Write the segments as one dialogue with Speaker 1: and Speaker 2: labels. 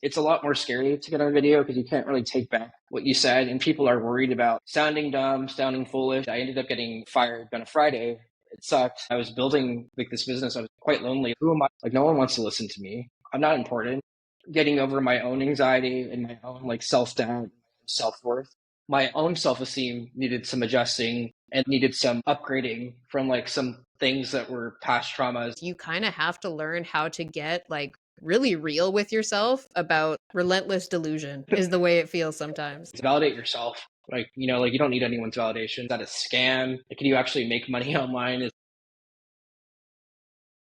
Speaker 1: It's a lot more scary to get on video because you can't really take back what you said, and people are worried about sounding dumb, sounding foolish. I ended up getting fired on a Friday. It sucked. I was building like this business. I was quite lonely. Who am I? Like, no one wants to listen to me. I'm not important. Getting over my own anxiety and my own like self-doubt, self-worth. My own self-esteem needed some adjusting and needed some upgrading from like some things that were past traumas.
Speaker 2: You kind of have to learn how to get like really real with yourself about relentless delusion is the way it feels sometimes.
Speaker 1: Validate yourself. Like, like you don't need anyone's validation. Is that a scam? Like, can you actually make money online?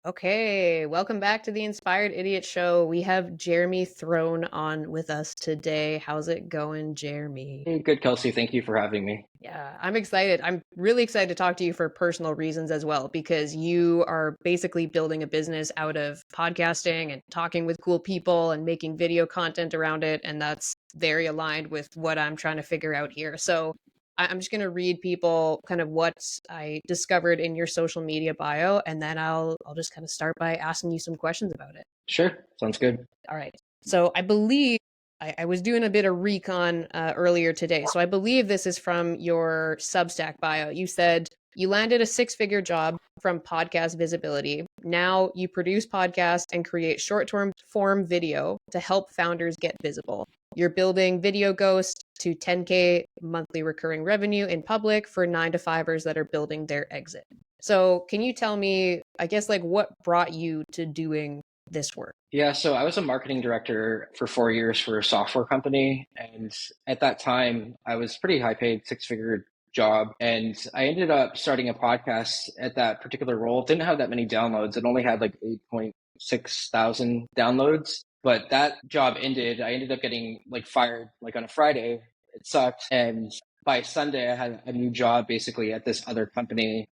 Speaker 2: Okay, welcome back to the Inspired Idiot Show. We have Jeremy Throne on with us today. How's it going, Jeremy?
Speaker 1: Hey, good, Kelsey. Thank you for having me.
Speaker 2: Yeah, I'm excited. I'm really excited to talk to you for personal reasons as well, because you are basically building a business out of podcasting and talking with cool people and making video content around it. And that's very aligned with what I'm trying to figure out here. So I'm just going to read people kind of what I discovered in your social media bio, and then I'll just kind of start by asking you some questions about it.
Speaker 1: Sure. Sounds good.
Speaker 2: All right. So I believe I was doing a bit of recon earlier today. So I believe this is from your Substack bio. You said you landed a 6-figure job from podcast visibility. Now you produce podcasts and create short-term form video to help founders get visible. You're building Video Ghost to 10K monthly recurring revenue in public for 9-to-5ers that are building their exit. So can you tell me, I guess, like what brought you to doing this work?
Speaker 1: Yeah, so I was a marketing director for 4 years for a software company. And at that time, I was pretty high paid, 6-figure job. And I ended up starting a podcast at that particular role. It didn't have that many downloads. It only had like 8.6 thousand downloads. But that job ended. I ended up getting like fired like on a Friday. It sucked. And by Sunday, I had a new job basically at this other company,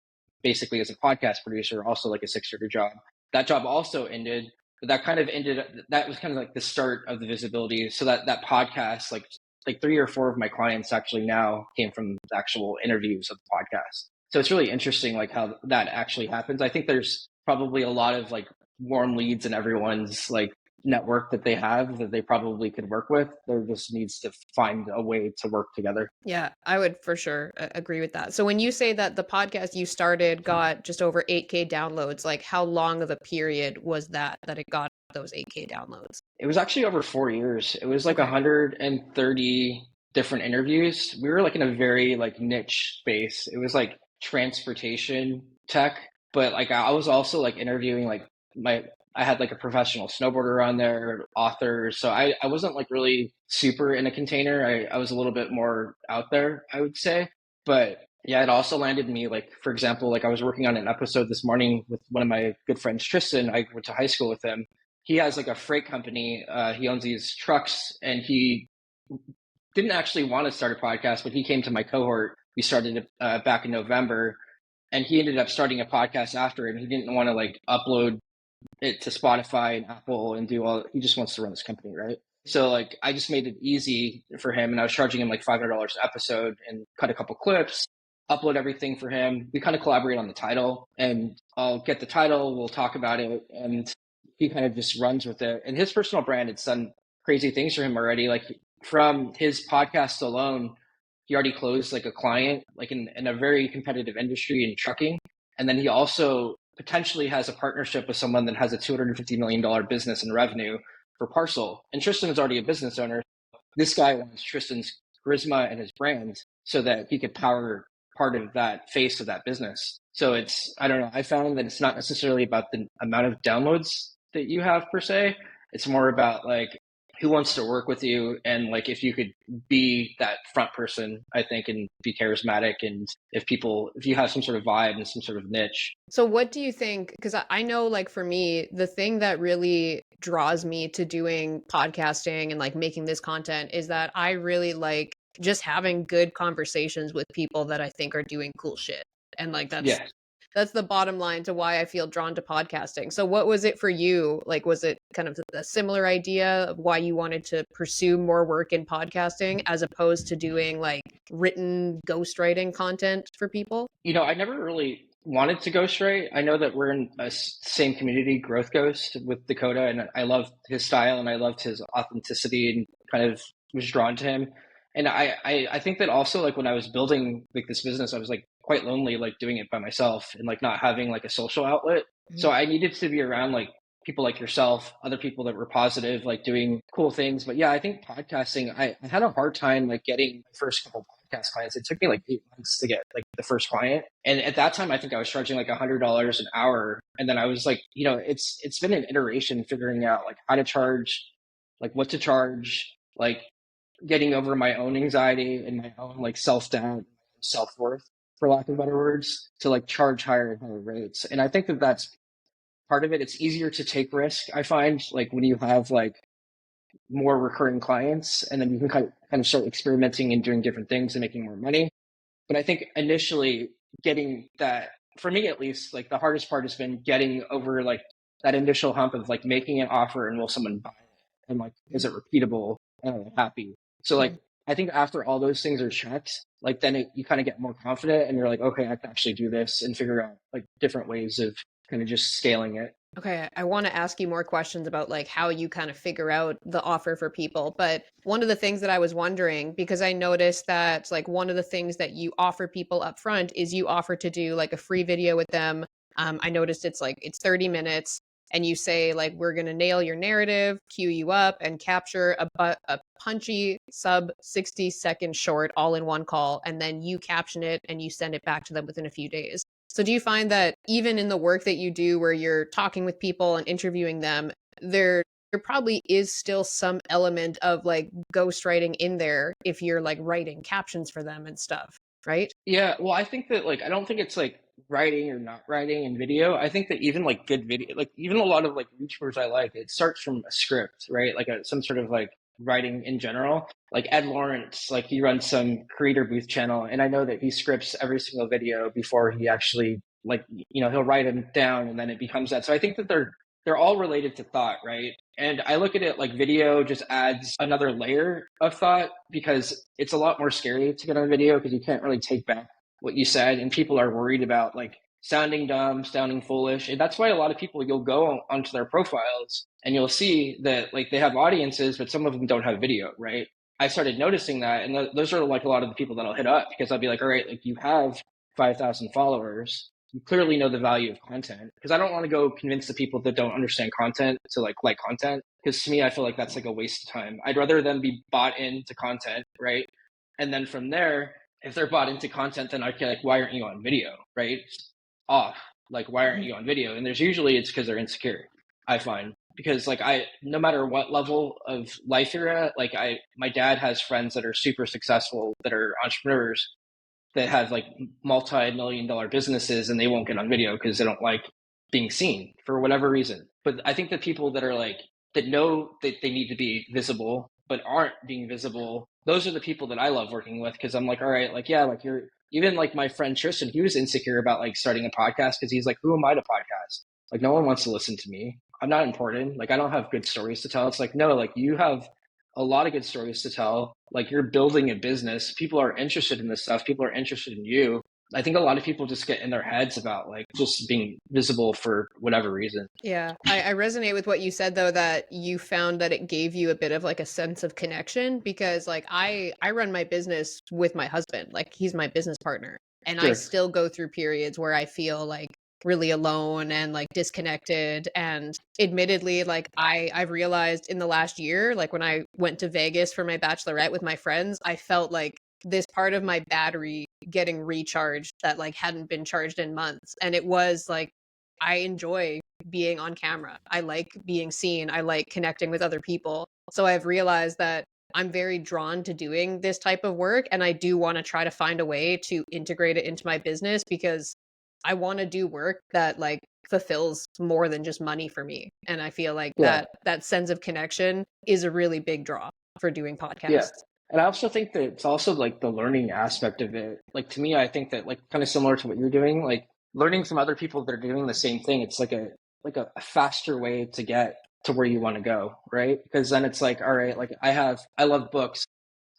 Speaker 1: basically as a podcast producer, also like a 6-figure job. That job also ended. But that kind of ended, that was kind of like the start of the visibility. So that podcast, like 3 or 4 of my clients actually now came from the actual interviews of the podcast. So it's really interesting like how that actually happens. I think there's probably a lot of like warm leads in everyone's like network that they have that they probably could work with. There just needs to find a way to work together.
Speaker 2: Yeah, I would for sure agree with that. So when you say that the podcast you started got just over 8K downloads, like how long of a period was that it got those 8K downloads?
Speaker 1: It was actually over 4 years. It was like
Speaker 2: Okay.
Speaker 1: 130 different interviews. We were like in a very like niche space. It was like transportation tech, but like I was also like interviewing like I had like a professional snowboarder on there, authors. So I wasn't like really super in a container. I was a little bit more out there, I would say. But yeah, it also landed me like, for example, like I was working on an episode this morning with one of my good friends, Tristan. I went to high school with him. He has like a freight company. He owns these trucks, and he didn't actually want to start a podcast, but he came to my cohort. We started it back in November, and he ended up starting a podcast after it. He didn't want to like upload it to Spotify and Apple and do all. He just wants to run this company, right? So like I just made it easy for him, and I was charging him like $500 an episode and cut a couple clips, upload everything for him. We kind of collaborate on the title, and I'll get the title, we'll talk about it, and he kind of just runs with it. And his personal brand, it's done crazy things for him already. Like from his podcast alone, he already closed like a client, like in a very competitive industry in trucking. And then he also potentially has a partnership with someone that has a $250 million business in revenue for Parcel. And Tristan is already a business owner. This guy wants Tristan's charisma and his brand so that he could power part of that face of that business. So it's, I don't know, I found that it's not necessarily about the amount of downloads that you have per se. It's more about like who wants to work with you, and like if you could be that front person, I think, and be charismatic, and if you have some sort of vibe and some sort of niche.
Speaker 2: So what do you think, because I know like for me, the thing that really draws me to doing podcasting and like making this content is that I really like just having good conversations with people that I think are doing cool shit. And like that's the bottom line to why I feel drawn to podcasting. So what was it for you? Like, was it kind of a similar idea of why you wanted to pursue more work in podcasting as opposed to doing like written ghostwriting content for people?
Speaker 1: I never really wanted to ghostwrite. I know that we're in a same community, Growth Ghost, with Dakota, and I loved his style and I loved his authenticity and kind of was drawn to him. And I think that also like when I was building like this business, I was like quite lonely, like doing it by myself and like not having like a social outlet. So
Speaker 2: Mhm.
Speaker 1: I needed to be around like people like yourself, other people that were positive, like doing cool things. But yeah, I think podcasting, I had a hard time like getting my first couple podcast clients. It took me like 8 months to get like the first client. And at that time, I think I was charging like $100 an hour. And then I was like, it's been an iteration figuring out like how to charge, like what to charge, like getting over my own anxiety and my own like self-doubt, self-worth, for lack of better words, to like charge higher and higher rates. And I think that that's part of it. It's easier to take risk, I find, like when you have like more recurring clients and then you can kind of start experimenting and doing different things and making more money. But I think initially getting that, for me at least, like the hardest part has been getting over like that initial hump of like making an offer and will someone buy it? And like, is it repeatable? And are they happy? So like,
Speaker 2: Mhm.
Speaker 1: I think after all those things are checked, like then you kind of get more confident and you're like, okay, I can actually do this and figure out like different ways of kind of just scaling it.
Speaker 2: Okay, I want to ask you more questions about like how you kind of figure out the offer for people. But one of the things that I was wondering, because I noticed that like one of the things that you offer people up front is you offer to do like a free video with them. I noticed it's 30 minutes and you say like we're going to nail your narrative, cue you up and capture a punchy sub 60-second short all in one call and then you caption it and you send it back to them within a few days. So do you find that even in the work that you do where you're talking with people and interviewing them, there probably is still some element of like ghostwriting in there if you're like writing captions for them and stuff, right?
Speaker 1: Yeah, well, I think that like I don't think it's like writing or not writing in video. I think that even like good video, like even a lot of like YouTubers I like, it starts from a script, right? Like some sort of like writing in general. Like Ed Lawrence, like he runs some creator booth channel, and I know that he scripts every single video before he actually like he'll write them down, and then it becomes that. So I think that they're all related to thought, right? And I look at it like video just adds another layer of thought because it's a lot more scary to get on video because you can't really take back what you said. And people are worried about like sounding dumb, sounding foolish. And that's why a lot of people, you'll go onto their profiles and you'll see that like they have audiences, but some of them don't have video, right? I started noticing that. And those are like a lot of the people that I'll hit up because I'll be like, all right, like you have 5,000 followers, you clearly know the value of content because I don't want to go convince the people that don't understand content to like content because to me I feel like that's like a waste of time. I'd rather them be bought into content, right? And then from there, if they're bought into content, then I can like, why aren't you on video, right? Off, like why aren't
Speaker 2: Mhm.
Speaker 1: you on video? And there's usually it's because they're insecure. I find because like no matter what level of life you're at, like my dad has friends that are super successful that are entrepreneurs that have like multi-million-dollar businesses and they won't get on video because they don't like being seen for whatever reason. But I think the people that are like that know that they need to be visible but aren't being visible, those are the people that I love working with because I'm like, all right, like yeah, like you're even like my friend Tristan, he was insecure about like starting a podcast because he's like, who am I to podcast? Like no one wants to listen to me. I'm not important. Like I don't have good stories to tell. It's like no, like you have a lot of good stories to tell. Like you're building a business. People are interested in this stuff. People are interested in you. I think a lot of people just get in their heads about like just being visible for whatever reason.
Speaker 2: Yeah, I resonate with what you said though that you found that it gave you a bit of like a sense of connection because like I run my business with my husband, like he's my business partner, and I
Speaker 1: Sure.
Speaker 2: still go through periods where I feel like really alone and like disconnected and admittedly like I've realized in the last year like when I went to Vegas for my bachelorette with my friends, I felt like this part of my battery getting recharged that like hadn't been charged in months and it was like I enjoy being on camera. I like being seen. I like connecting with other people. So I've realized that I'm very drawn to doing this type of work and I do want to try to find a way to integrate it into my business because I want to do work that like fulfills more than just money for me. And I feel like
Speaker 1: Yeah.
Speaker 2: that sense of connection is a really big draw for doing
Speaker 1: Yeah.
Speaker 2: podcasts.
Speaker 1: And I also think that it's also like the learning aspect of it. Like to me, I think that like kind of similar to what you're doing, like learning from other people that are doing the same thing, it's like a faster way to get to where you want to go, right? Because then it's like, all right, like I love books.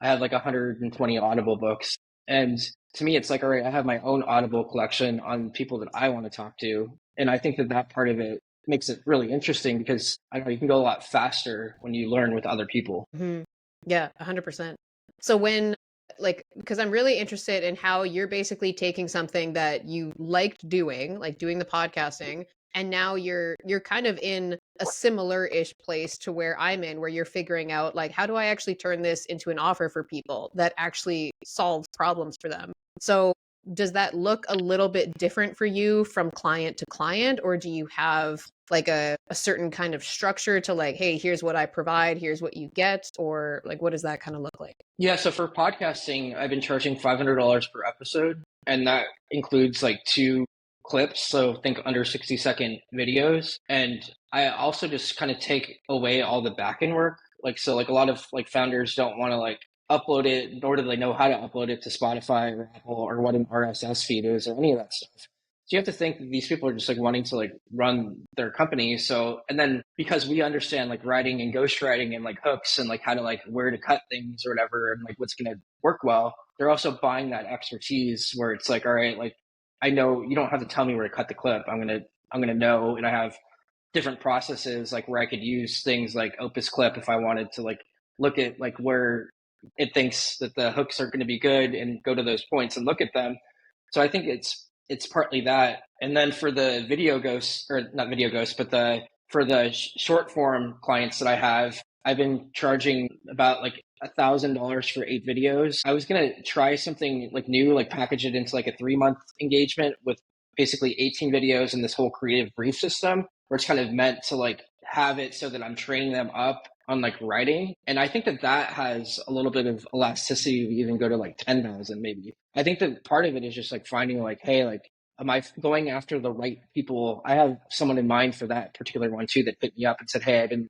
Speaker 1: I have like 120 Audible books. And to me, it's like, all right, I have my own Audible collection on people that I want to talk to. And I think that that part of it makes it really interesting because I don't know, you can go a lot faster when you learn with other people.
Speaker 2: Mhm. Yeah, 100%. So when like because I'm really interested in how you're basically taking something that you liked doing, like doing the podcasting, and now you're kind of in a similar-ish place to where I'm in, where you're figuring out like how do I actually turn this into an offer for people that actually solves problems for them. So does that look a little bit different for you from client to client, or do you have like a certain kind of structure to like, hey, here's what I provide, here's what you get, or like what does that kind of look like?
Speaker 1: Yeah, so for podcasting, I've been charging $500 per episode, and that includes like two clips, so think under 60-second videos. And I also just kind of take away all the back end work. Like so like a lot of like founders don't want to like upload it, nor do they know how to upload it to Spotify or Apple or what an RSS feed is or any of that stuff. So you have to think that these people are just like wanting to like run their company. So, and then because we understand like writing and ghostwriting and like hooks and like how to like where to cut things or whatever and like what's going to work well, they're also buying that expertise where it's like, all right, like I know you don't have to tell me where to cut the clip. I'm going to know. And I have different processes like where I could use things like Opus Clip if I wanted to like look at like where it thinks that the hooks are going to be good and go to those points and look at them. So I think it's partly that. And then for the video ghosts, or not video ghosts, but the for the short form clients that I have, I've been charging about like $1,000 for 8 videos. I was gonna try something like new, like package it into like a 3 month engagement with basically 18 videos and this whole creative brief system where it's kind of meant to like have it so that I'm training them up on like writing. And I think that that has a little bit of elasticity to even go to like 10,000 maybe. I think that part of it is just like finding like, hey, like, am I going after the right people? I have someone in mind for that particular one too that picked me up and said, hey, I've been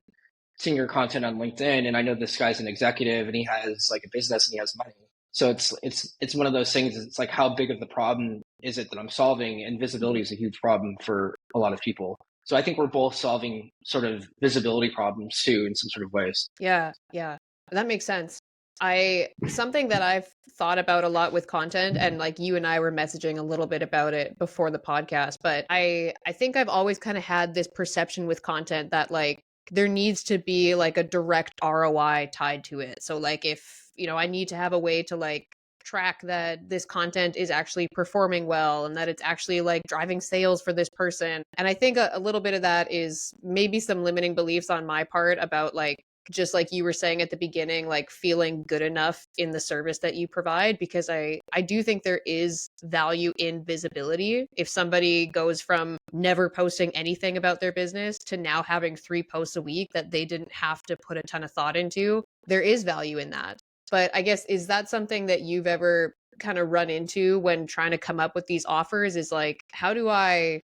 Speaker 1: seeing your content on LinkedIn and I know this guy's an executive and he has like a business and he has money. So it's one of those things. It's like how big of the problem is it that I'm solving? And visibility is a huge problem for a lot of people. So I think we're both solving sort of visibility problems too in some sort of ways.
Speaker 2: Yeah, yeah. That makes sense. I something that I've thought about a lot with content, and like you and I were messaging a little bit about it before the podcast, but I think I've always kind of had this perception with content that like there needs to be like a direct ROI tied to it. So like if, I need to have a way to like track that this content is actually performing well and that it's actually like driving sales for this person. And I think a little bit of that is maybe some limiting beliefs on my part about like just like you were saying at the beginning, like feeling good enough in the service that you provide, because I do think there is value in visibility. If somebody goes from never posting anything about their business to now having 3 posts a week that they didn't have to put a ton of thought into, there is value in that. But I guess, is that something that you've ever kind of run into when trying to come up with these offers, is like, how do I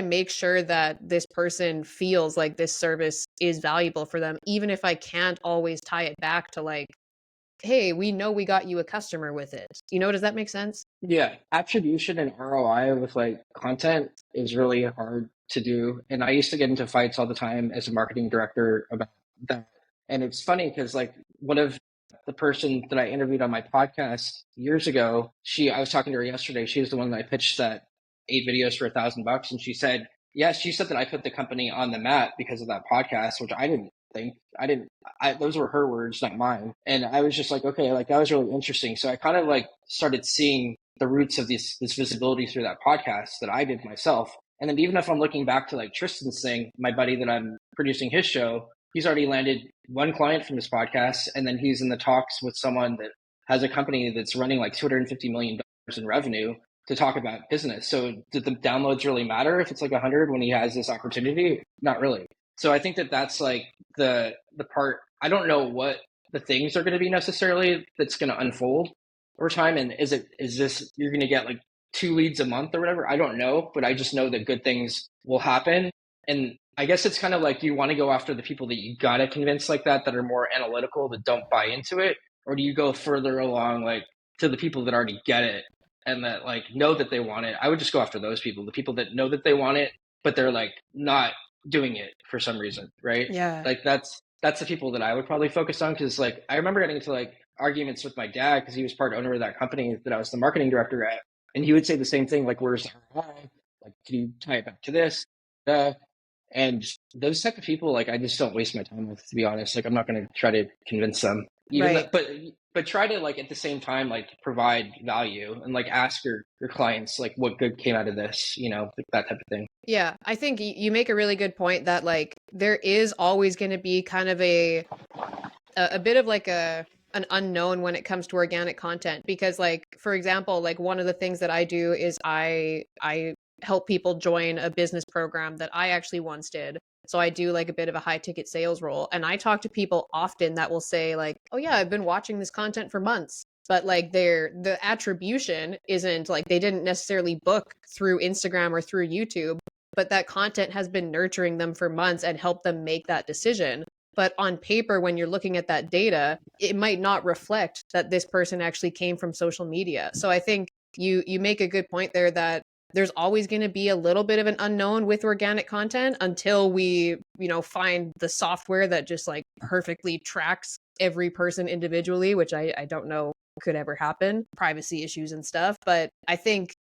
Speaker 2: make sure that this person feels like this service is valuable for them, even if I can't always tie it back to like, hey, we know we got you a customer with it. Does that make sense?
Speaker 1: Yeah, attribution and ROI with like content is really hard to do. And I used to get into fights all the time as a marketing director about that. And it's funny because like one of the person that I interviewed on my podcast years ago, I was talking to her yesterday. She was the one that I pitched that 8 videos for $1,000. And she said, yes, she said that I put the company on the map because of that podcast, which I didn't think. Those were her words, not mine. And I was just like, okay, like that was really interesting. So I kind of like started seeing the roots of this visibility through that podcast that I did myself. And then even if I'm looking back to like Tristan's thing, my buddy that I'm producing his show, he's already landed one client from this podcast. And then he's in the talks with someone that has a company that's running like $250 million in revenue to talk about business. So did the downloads really matter if it's like 100 when he has this opportunity? Not really. So I think that that's like the part. I don't know what the things are going to be necessarily that's going to unfold over time. And is this you're going to get like 2 leads a month or whatever? I don't know, but I just know that good things will happen. And I guess it's kind of like, you want to go after the people that you got to convince like that are more analytical, that don't buy into it, or do you go further along like to the people that already get it and that like know that they want it? I would just go after those people, the people that know that they want it, but they're like not doing it for some reason, right?
Speaker 2: Yeah.
Speaker 1: Like that's the people that I would probably focus on, because like I remember getting into like arguments with my dad because he was part owner of that company that I was the marketing director at. And he would say the same thing, like, where's the ROI? Like, can you tie it back to this? And those type of people, like, I just don't waste my time with, to be honest. Like, I'm not going to try to convince them, even
Speaker 2: Right.
Speaker 1: that, but try to, like, at the same time, like, provide value and, like, ask your clients, like, what good came out of this, like that type of thing.
Speaker 2: Yeah, I think you make a really good point that like there is always going to be kind of a bit of like an unknown when it comes to organic content because like for example, like one of the things that I do is I help people join a business program that I actually once did. So I do like a bit of a high ticket sales role and I talk to people often that will say like, "Oh yeah, I've been watching this content for months." But like the attribution isn't like they didn't necessarily book through Instagram or through YouTube, but that content has been nurturing them for months and helped them make that decision. But on paper, when you're looking at that data, it might not reflect that this person actually came from social media. So I think you make a good point there that there's always going to be a little bit of an unknown with organic content until we, find the software that just like perfectly tracks every person individually, which I don't know could ever happen, privacy issues and stuff. But I think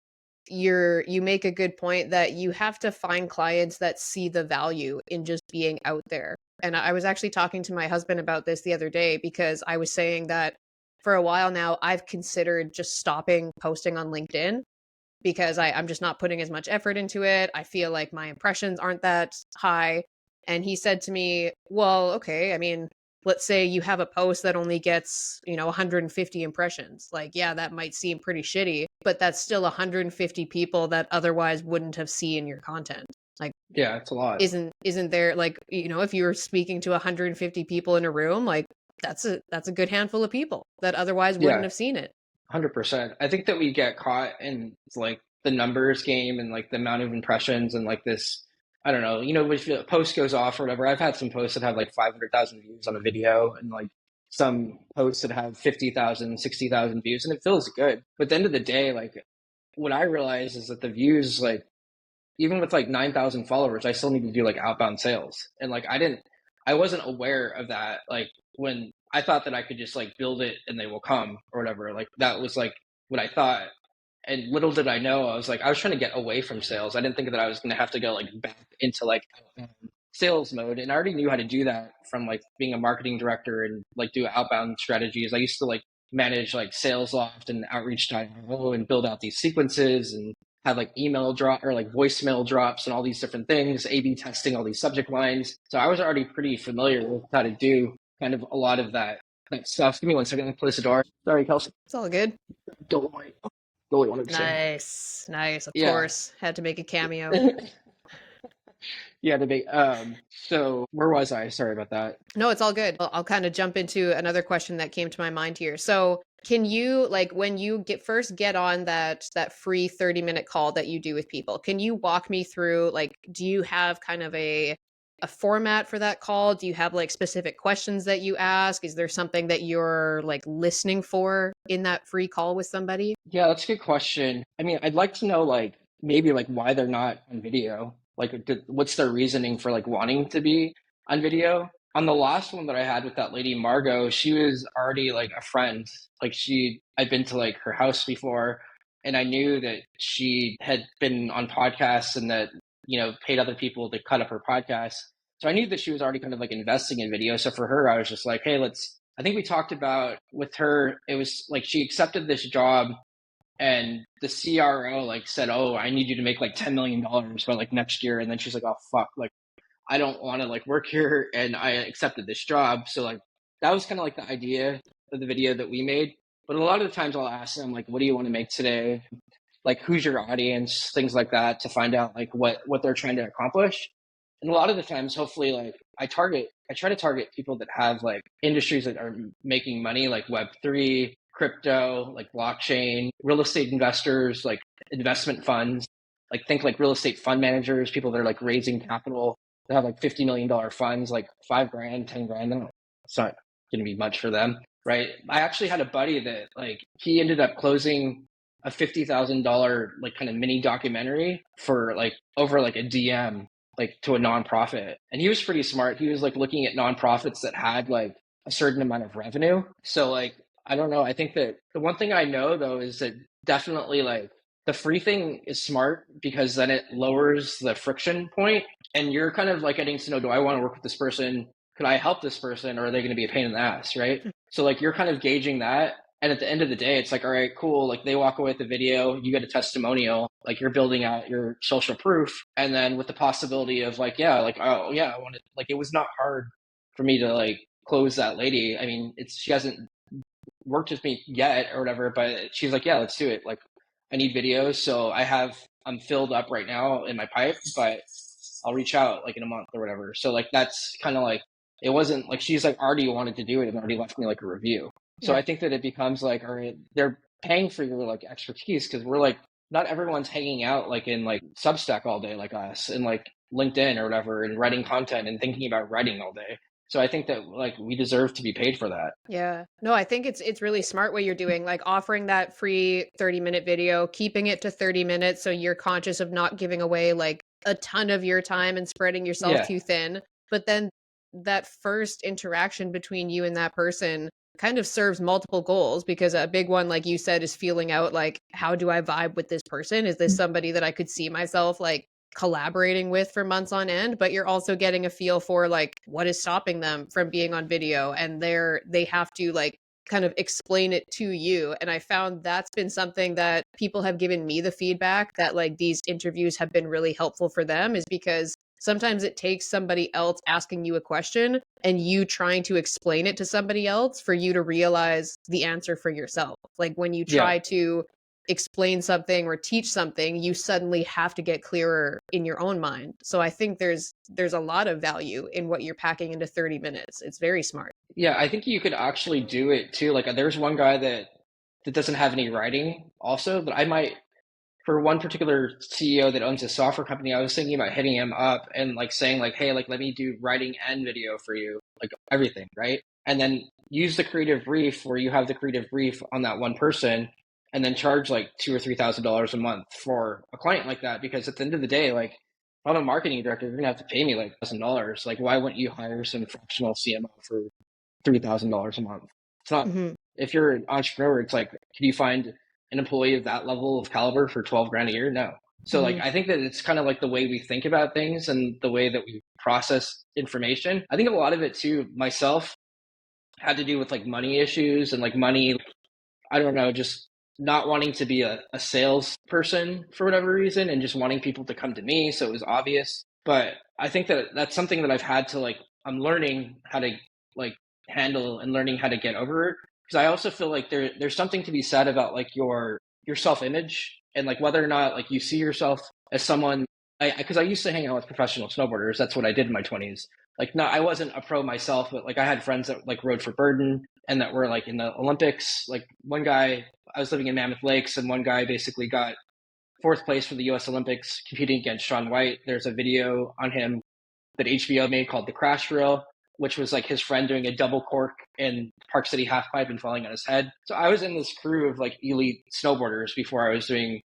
Speaker 2: you make a good point that you have to find clients that see the value in just being out there. And I was actually talking to my husband about this the other day because I was saying that for a while now I've considered just stopping posting on LinkedIn because I'm just not putting as much effort into it. I feel like my impressions aren't that high. And he said to me, "Well, okay, I mean, let's say you have a post that only gets, 150 impressions. Like, yeah, that might seem pretty shitty, but that's still 150 people that otherwise wouldn't have seen your content. Like,
Speaker 1: Yeah, it's a lot.
Speaker 2: isn't there like, if you were speaking to 150 people in a room, like that's a good handful of people that otherwise wouldn't
Speaker 1: Yeah,
Speaker 2: have seen it."
Speaker 1: 100%. I think that we get caught in like the numbers game and like the amount of impressions and like this. I don't know. If a post goes off or whatever, I've had some posts that have like 500,000 views on a video and like some posts that have 50,000, 60,000 views, and it feels good. But at the end of the day, like what I realize is that the views, like even with like 9,000 followers, I still need to do like outbound sales. And like I wasn't aware of that. Like when I thought that I could just like build it and they will come or whatever. Like that was like what I thought. And little did I know, I was trying to get away from sales. I didn't think that I was going to have to go like back into like sales mode. And I already knew how to do that from like being a marketing director and like do outbound strategies. I used to like manage like SalesLoft and outreach.io and build out these sequences and have like email drop or like voicemail drops and all these different things, A/B testing all these subject lines. So I was already pretty familiar with how to do kind of a lot of that stuff. Give me one second. Let me close the door. Sorry, Kelsey.
Speaker 2: It's all good.
Speaker 1: Dolomite. Dolly wanted to say.
Speaker 2: Nice. Of
Speaker 1: Yeah.
Speaker 2: course, had to make a cameo.
Speaker 1: Yeah, debate. So where was I? Sorry about that.
Speaker 2: No, it's all good. I'll kind of jump into another question that came to my mind here. So, can you like when you get on that free 30-minute call that you do with people, can you walk me through like do you have kind of a format for that call? Do you have like specific questions that you ask? Is there something that you're like listening for in that free call with somebody?
Speaker 1: Yeah, that's a good question. I mean, I'd like to know like maybe like why they're not on video. Like, what's their reasoning for like wanting to be on video? On the last one that I had with that lady Margot, she was already like a friend. Like I'd been to like her house before, and I knew that she had been on podcasts and that paid other people to cut up her podcast. So I knew that she was already kind of like investing in video. So for her, I was just like, hey, let's. I think we talked about with her. It was like she accepted this job and the CRO like said, "Oh, I need you to make like $10 million by like next year." And then she's like, "Oh fuck, like I don't want to like work here," and I accepted this job. So like that was kind of like the idea of the video that we made. But a lot of the times I'll ask them like, "What do you want to make today? Like who's your audience?" Things like that to find out like what they're trying to accomplish. And a lot of the times, hopefully, like I try to target people that have like industries that are making money, like Web3, crypto, like blockchain, real estate investors, like investment funds, like think like real estate fund managers, people that are like raising capital that have like $50 million funds, like 5 grand, 10 grand. It's not going to be much for them, right? I actually had a buddy that like he ended up closing a $50,000 like kind of mini documentary for like over like a DM like to a nonprofit. And he was pretty smart. He was like looking at nonprofits that had like a certain amount of revenue. So like I don't know. I think that the one thing I know though is that definitely like the free thing is smart because then it lowers the friction point and you're kind of like getting to know, do I want to work with this person? Could I help this person or are they going to be a pain in the ass? Right. So like you're kind of gauging that. And at the end of the day, it's like, all right, cool. Like they walk away with the video, you get a testimonial, like you're building out your social proof. And then with the possibility of like, yeah, like, oh yeah, I wanted, like, it was not hard for me to like close that lady. I mean, she hasn't worked with me yet or whatever, but she's like, yeah, let's do it. Like, I need videos. So I'm filled up right now in my pipe, but I'll reach out like in a month or whatever. So like, that's kind of like, it wasn't like she's like already wanted to do it and already left me like a review. So
Speaker 2: Yeah.
Speaker 1: I think that it becomes like, all right, they're paying for your like expertise because we're like, not everyone's hanging out like in like Substack all day like us and like LinkedIn or whatever and writing content and thinking about writing all day. So I think that like we deserve to be paid for that.
Speaker 2: Yeah. No, I think it's really smart what you're doing, like offering that free 30-minute video, keeping it to 30 minutes so you're conscious of not giving away like a ton of your time and spreading yourself
Speaker 1: Yeah.
Speaker 2: too thin. But then that first interaction between you and that person kind of serves multiple goals because a big one, like you said, is feeling out like, how do I vibe with this person? Is this somebody that I could see myself like collaborating with for months on end? But you're also getting a feel for like what is stopping them from being on video, and they have to like kind of explain it to you. And I found that's been something that people have given me the feedback that like these interviews have been really helpful for them, is because sometimes it takes somebody else asking you a question and you trying to explain it to somebody else for you to realize the answer for yourself. Like when you
Speaker 1: Yeah.
Speaker 2: try to explain something or teach something, you suddenly have to get clearer in your own mind. So I think there's a lot of value in what you're packing into 30 minutes. It's very smart.
Speaker 1: Yeah, I think you could actually do it too. Like there's one guy that doesn't have any writing also that I might for one particular CEO that owns a software company, I was thinking about hitting him up and like saying like, hey, like let me do writing and video for you, like everything, right? And then use the creative brief where you have the creative brief on that one person and then charge like $2,000 or $3,000 a month for a client like that. Because at the end of the day, like if I'm a marketing director, you're gonna have to pay me like $1,000. Like why wouldn't you hire some fractional CMO for $3,000 a month? It's not,
Speaker 2: Hmm.
Speaker 1: if you're an entrepreneur, it's like, can you find an employee of that level of caliber for 12 grand a year? No. So like,
Speaker 2: Hmm.
Speaker 1: I think that it's kind of like the way we think about things and the way that we process information. I think a lot of it too, myself, had to do with like money issues and like money, I don't know, just not wanting to be a salesperson for whatever reason and just wanting people to come to me. So it was obvious. But I think that that's something that I've had to like, I'm learning how to like handle and learning how to get over it. Because I also feel like there's something to be said about like your self image and like whether or not like you see yourself as someone. Because I used to hang out with professional snowboarders. That's what I did in my 20s. Like, not I wasn't a pro myself, but like I had friends that like rode for Burden and that were like in the Olympics. Like one guy, I was living in Mammoth Lakes, and one guy basically got fourth place for the U.S. Olympics competing against Shaun White. There's a video on him that HBO made called The Crash Reel, which was like his friend doing a double cork in Park City halfpipe and falling on his head. So I was in this crew of like elite snowboarders before I was doing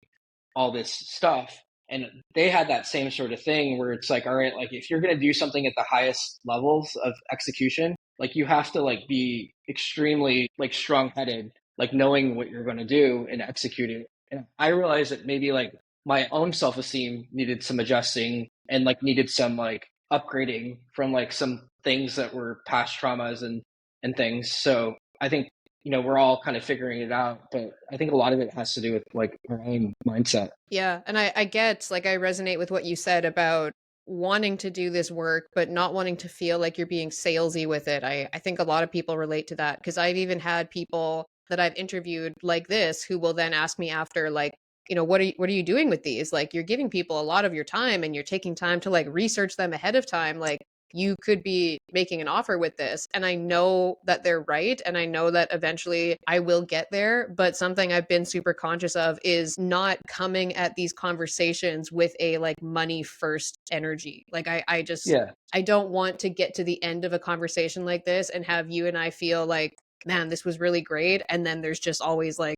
Speaker 1: all this stuff. And they had that same sort of thing where it's like, all right, like if you're going to do something at the highest levels of execution, like you have to like be extremely like strong headed, like knowing what you're going to do and execute it. And I realized that maybe like my own self esteem needed some adjusting and like needed some like upgrading from like some things that were past traumas and things. So I think we're all kind of figuring it out, but I think a lot of it has to do with like our own mindset.
Speaker 2: Yeah. And I get, like, I resonate with what you said about wanting to do this work, but not wanting to feel like you're being salesy with it. I think a lot of people relate to that because I've even had people that I've interviewed like this who will then ask me after, like, what are you doing with these? Like, you're giving people a lot of your time and you're taking time to like research them ahead of time. Like, you could be making an offer with this. And I know that they're right. And I know that eventually I will get there. But something I've been super conscious of is not coming at these conversations with a like money first energy. Like, I just,
Speaker 1: Yeah.
Speaker 2: I don't want to get to the end of a conversation like this and have you and I feel like, man, this was really great. And then there's just always like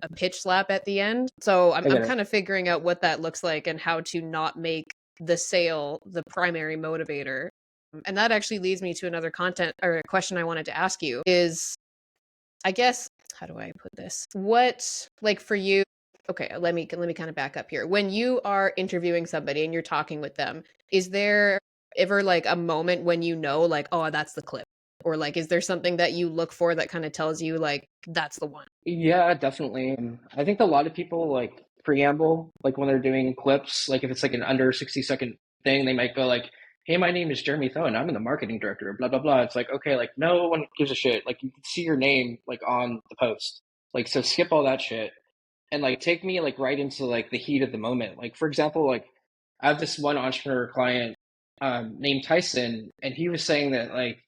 Speaker 2: a pitch slap at the end. So
Speaker 1: I
Speaker 2: I'm
Speaker 1: get it.
Speaker 2: kind of figuring out what that looks like and how to not make the sale the primary motivator. And that actually leads me to another content or a question I wanted to ask you is, I guess, how do I put this? What, like for you, okay, let me kind of back up here. When you are interviewing somebody and you're talking with them, is there ever like a moment when you know like, oh, that's the clip? Or like is there something that you look for that kind of tells you like that's the one?
Speaker 1: Yeah, definitely. I think a lot of people like preamble, like when they're doing clips, like if it's like an under 60-second thing, they might go like, "Hey, my name is Jeremy Thone. I'm the marketing director, blah blah blah." It's like, okay, like no one gives a shit. Like you can see your name like on the post. Like so skip all that shit and like take me like right into like the heat of the moment. Like for example, like I have this one entrepreneur client named Tyson, and he was saying that like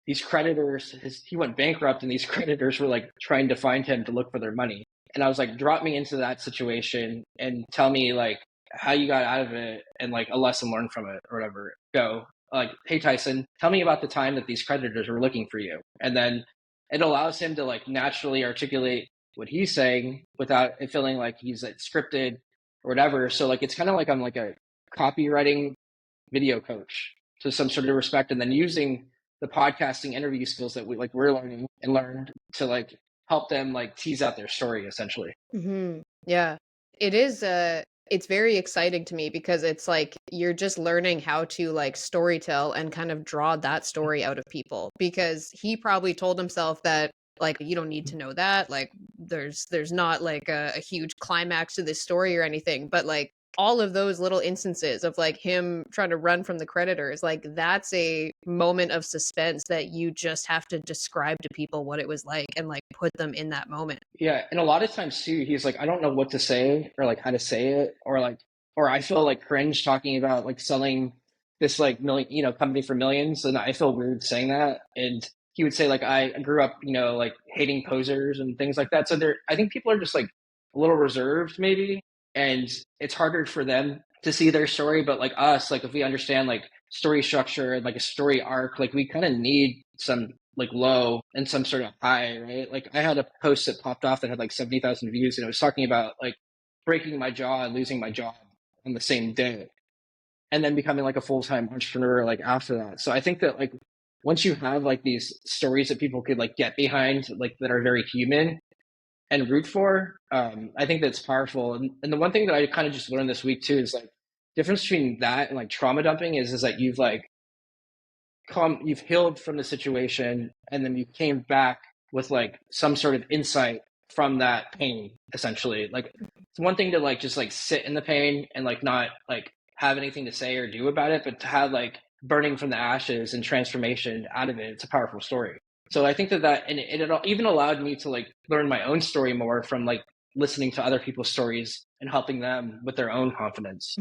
Speaker 1: these creditors, he went bankrupt, and these creditors were like trying to find him to look for their money. And I was like, drop me into that situation and tell me like how you got out of it and like a lesson learned from it or whatever. Go like, hey Tyson, tell me about the time that these creditors were looking for you, and then it allows him to like naturally articulate what he's saying without it feeling like he's like, scripted or whatever. So like it's kind of like I'm like a copywriting video coach to some sort of respect, and then using the podcasting interview skills that we're learning and learned to like help them like tease out their story essentially.
Speaker 2: Yeah. It is it's very exciting to me because it's like you're just learning how to like storytell and kind of draw that story out of people because he probably told himself that like you don't need to know that like there's not like a huge climax to this story or anything but like all of those little instances of like him trying to run from the creditors like that's a moment of suspense that you just have to describe to people what it was like and like put them in that moment.
Speaker 1: Yeah, and a lot of times too, he's like, I don't know what to say or like how to say it, or like, or I feel like cringe talking about like selling this like million, company for millions, and I feel weird saying that. And he would say like, I grew up, like hating posers and things like that. So there, I think people are just like a little reserved maybe, and it's harder for them to see their story. But like us, like if we understand like story structure and like a story arc, like we kind of need some like low and some sort of high, right? Like I had a post that popped off that had like 70,000 views, and it was talking about like breaking my jaw and losing my job on the same day and then becoming like a full-time entrepreneur like after that. So I think that like once you have like these stories that people could like get behind, like that are very human and root for, I think that's powerful. And the one thing that I kind of just learned this week too is like difference between that and like trauma dumping is that you've like you've healed from the situation, and then you came back with like some sort of insight from that pain essentially. Like it's one thing to like just like sit in the pain and like not like have anything to say or do about it, but to have like burning from the ashes and transformation out of it, it's a powerful story. So I think that and it even allowed me to like learn my own story more from like listening to other people's stories and helping them with their own confidence.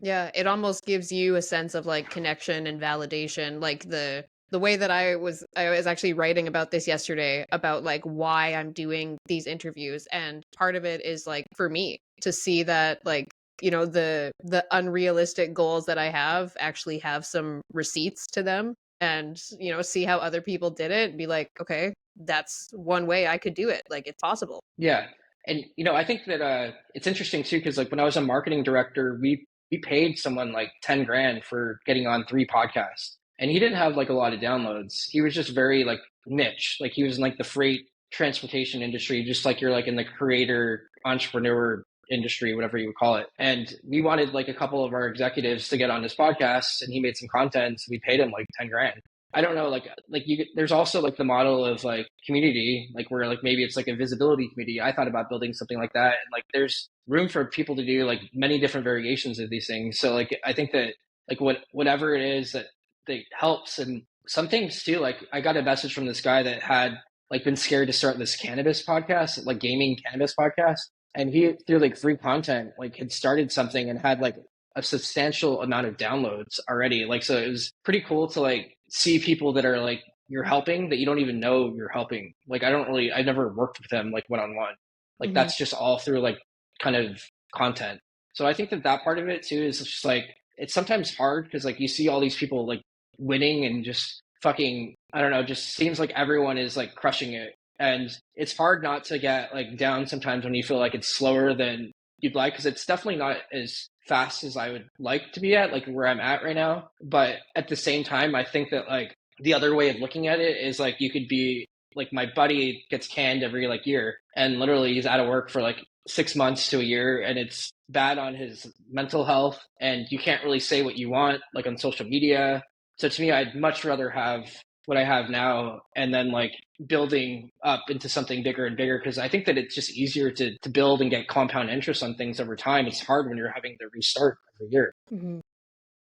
Speaker 2: Yeah, it almost gives you a sense of like connection and validation. Like the way that I was actually writing about this yesterday about like why I'm doing these interviews and part of it is like for me to see that like the unrealistic goals that I have actually have some receipts to them and see how other people did it and be like, okay, that's one way I could do it. Like it's possible.
Speaker 1: Yeah. And I think that it's interesting too because like when I was a marketing director, we paid someone like 10 grand for getting on 3 podcasts. And he didn't have like a lot of downloads. He was just very like niche. Like he was in like the freight transportation industry, just like you're like in the creator entrepreneur industry, whatever you would call it. And we wanted like a couple of our executives to get on his podcast, and he made some content. So we paid him like 10 grand. I don't know, like you. There's also like the model of like community, like where like maybe it's like a visibility community. I thought about building something like that, and like there's room for people to do like many different variations of these things. So like I think that like whatever it is that helps, and some things too. Like I got a message from this guy that had like been scared to start this cannabis podcast, like gaming cannabis podcast, and he through like free content like had started something and had like a substantial amount of downloads already. Like so it was pretty cool to like see people that are like you're helping that you don't even know you're helping. Like I never worked with them like one on one. Like
Speaker 2: Hmm.
Speaker 1: that's just all through like kind of content. So I think that part of it too is just like it's sometimes hard because like you see all these people like winning and just fucking I don't know, just seems like everyone is like crushing it. And it's hard not to get like down sometimes when you feel like it's slower than you'd like because it's definitely not as fast as I would like to be at, like where I'm at right now. But at the same time, I think that like the other way of looking at it is like you could be Like my buddy gets canned every like year, and literally he's out of work for like 6 months to a year, and it's bad on his mental health, and you can't really say what you want like on social media. So to me, I'd much rather have what I have now and then like building up into something bigger and bigger, because I think that it's just easier to build and get compound interest on things over time. It's hard when you're having to restart every year.
Speaker 2: Mhm.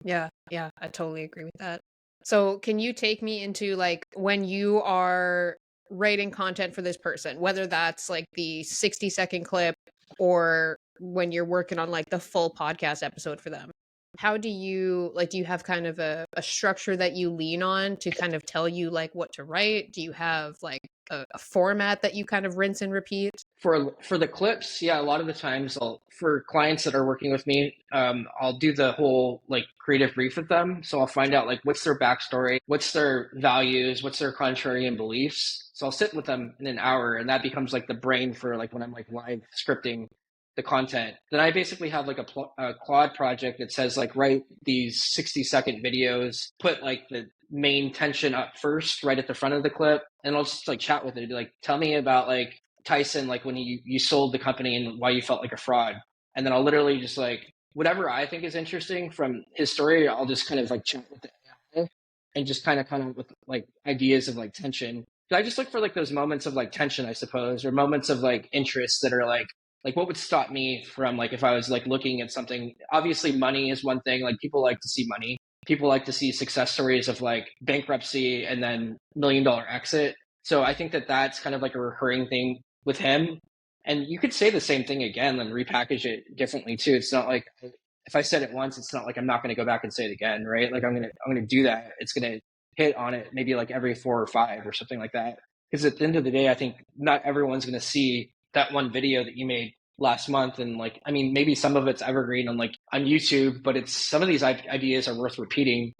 Speaker 2: Yeah, yeah, I totally agree with that. So, can you take me into like when you are writing content for this person, whether that's like the 60-second clip or when you're working on like the full podcast episode for them? How do you like, do you have kind of a structure that you lean on to kind of tell you like what to write? Do you have like a format that you kind of rinse and repeat?
Speaker 1: For the clips, yeah, a lot of the times for clients that are working with me, I'll do the whole like creative brief with them. So I'll find out like what's their backstory, what's their values, what's their contrarian beliefs. So I'll sit with them in an hour, and that becomes like the brain for like when I'm like live scripting the content. Then I basically have like a Claude project that says like write these 60-second videos, put like the main tension up first, right at the front of the clip, and I'll just like chat with it, be like, tell me about like Tyson, like when you sold the company and why you felt like a fraud. And then I'll literally just like whatever I think is interesting from his story, I'll just kind of like chat with the AI and just kind of with like ideas of like tension. I just look for like those moments of like tension, I suppose, or moments of like interest that are like what would stop me from like if I was like looking at something. Obviously, money is one thing. Like people like to see money. People like to see success stories of like bankruptcy and then $1 million exit. So I think that that's kind of like a recurring thing with him. And you could say the same thing again and repackage it differently too. It's not like if I said it once, it's not like I'm not going to go back and say it again, right? Like I'm gonna do that. It's gonna hit on it maybe like every 4 or 5 or something like that. Because at the end of the day, I think not everyone's going to see that one video that you made last month. And like, I mean, maybe some of it's evergreen on like on YouTube, but it's some of these ideas are worth repeating,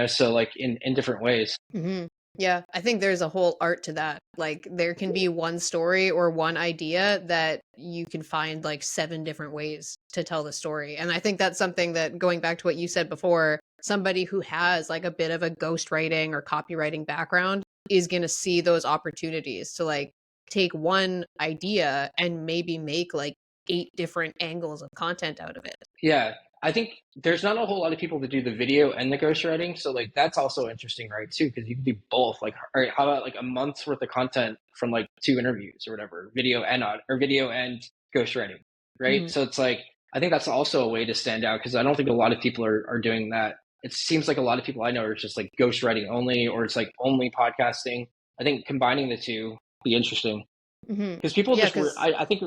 Speaker 1: so like in different ways.
Speaker 2: Hmm. Yeah, I think there's a whole art to that. Like, there can be one story or one idea that you can find like 7 different ways to tell the story. And I think that's something that, going back to what you said before, somebody who has like a bit of a ghostwriting or copywriting background is going to see those opportunities to like take one idea and maybe make like 8 different angles of content out of it.
Speaker 1: Yeah, I think there's not a whole lot of people that do the video and the ghostwriting. So like that's also interesting, right? Too, because you can do both. Like, all right, how about like a month's worth of content from like 2 interviews or whatever, video and or video and ghostwriting, right?
Speaker 2: Mhm.
Speaker 1: So it's like I think that's also a way to stand out, because I don't think a lot of people are doing that. It seems like a lot of people I know are just like ghostwriting only, or it's like only podcasting. I think combining the two would be interesting,
Speaker 2: Mhm.
Speaker 1: because people
Speaker 2: Yeah,
Speaker 1: just were.
Speaker 2: cuz
Speaker 1: I think.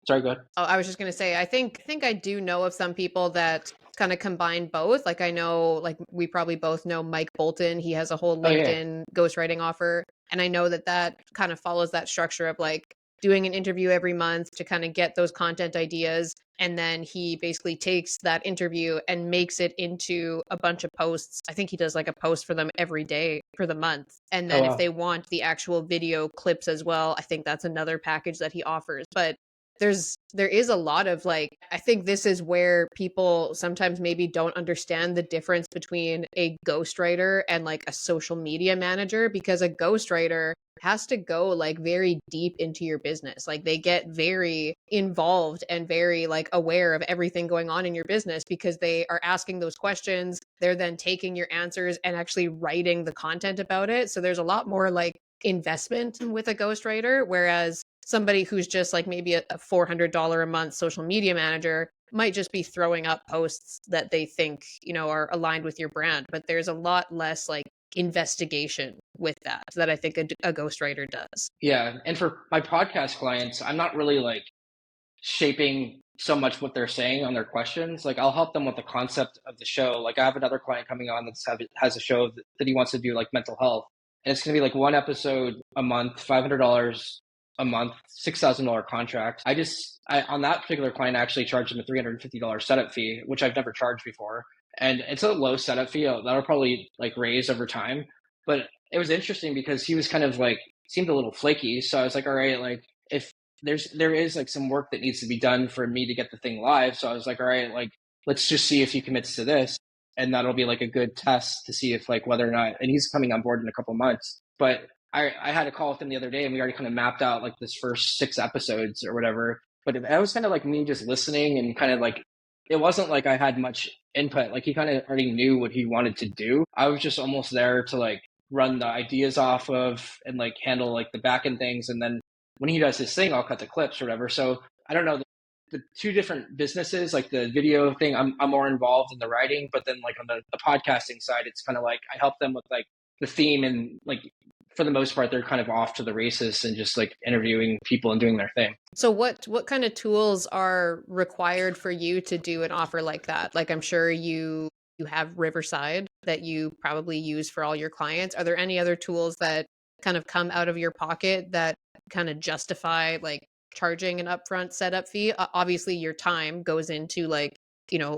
Speaker 1: Sorry, go ahead.
Speaker 2: oh, I was just gonna say, I think I do know of some people that kind of combine both. Like I know, like we probably both know Mike Bolton. He has a whole
Speaker 1: Oh yeah.
Speaker 2: LinkedIn ghostwriting offer, and I know that that kind of follows that structure of like doing an interview every month to kind of get those content ideas, and then he basically takes that interview and makes it into a bunch of posts. I think he does like a post for them every day for the month, and
Speaker 1: Oh
Speaker 2: then if
Speaker 1: wow.
Speaker 2: they want the actual video clips as well, I think that's another package that he offers. But there is a lot of like, I think this is where people sometimes maybe don't understand the difference between a ghostwriter and like a social media manager, because a ghostwriter has to go like very deep into your business. Like they get very involved and very like aware of everything going on in your business, because they are asking those questions, they're then taking your answers and actually writing the content about it. So there's a lot more like investment with a ghostwriter, whereas somebody who's just like maybe a $400 a month social media manager might just be throwing up posts that they think, are aligned with your brand. But there's a lot less like investigation with that I think a ghostwriter does.
Speaker 1: Yeah, and for my podcast clients, I'm not really like shaping so much what they're saying on their questions. Like I'll help them with the concept of the show. Like I have another client coming on has a show that he wants to do like mental health, and it's going to be like one episode a month, $500 a month, $6,000 contract. I on that particular client, I actually charged him a $350 setup fee, which I've never charged before, and it's a low setup fee that'll probably like raise over time. But it was interesting because he was kind of like seemed a little flaky, so I was like, all right, like if there is like some work that needs to be done for me to get the thing live. So I was like, all right, like let's just see if he commits to this, and that'll be like a good test to see if like whether or not. And he's coming on board in a couple months. But I had a call with him the other day and we already kind of mapped out like this first 6 episodes or whatever. But it was kind of like me just listening and kind of like, it wasn't like I had much input. Like he kind of already knew what he wanted to do. I was just almost there to like run the ideas off of and like handle like the back end things. And then when he does his thing, I'll cut the clips or whatever. So I don't know. The two different businesses, like the video thing, I'm more involved in the writing, but then like on the podcasting side, it's kind of like I help them with like the theme and like for the most part, they're kind of off to the races and just like interviewing people and doing their thing.
Speaker 2: So what kind of tools are required for you to do an offer like that? Like I'm sure you have Riverside that you probably use for all your clients. Are there any other tools that kind of come out of your pocket that kind of justify like charging an upfront setup fee? Obviously your time goes into like,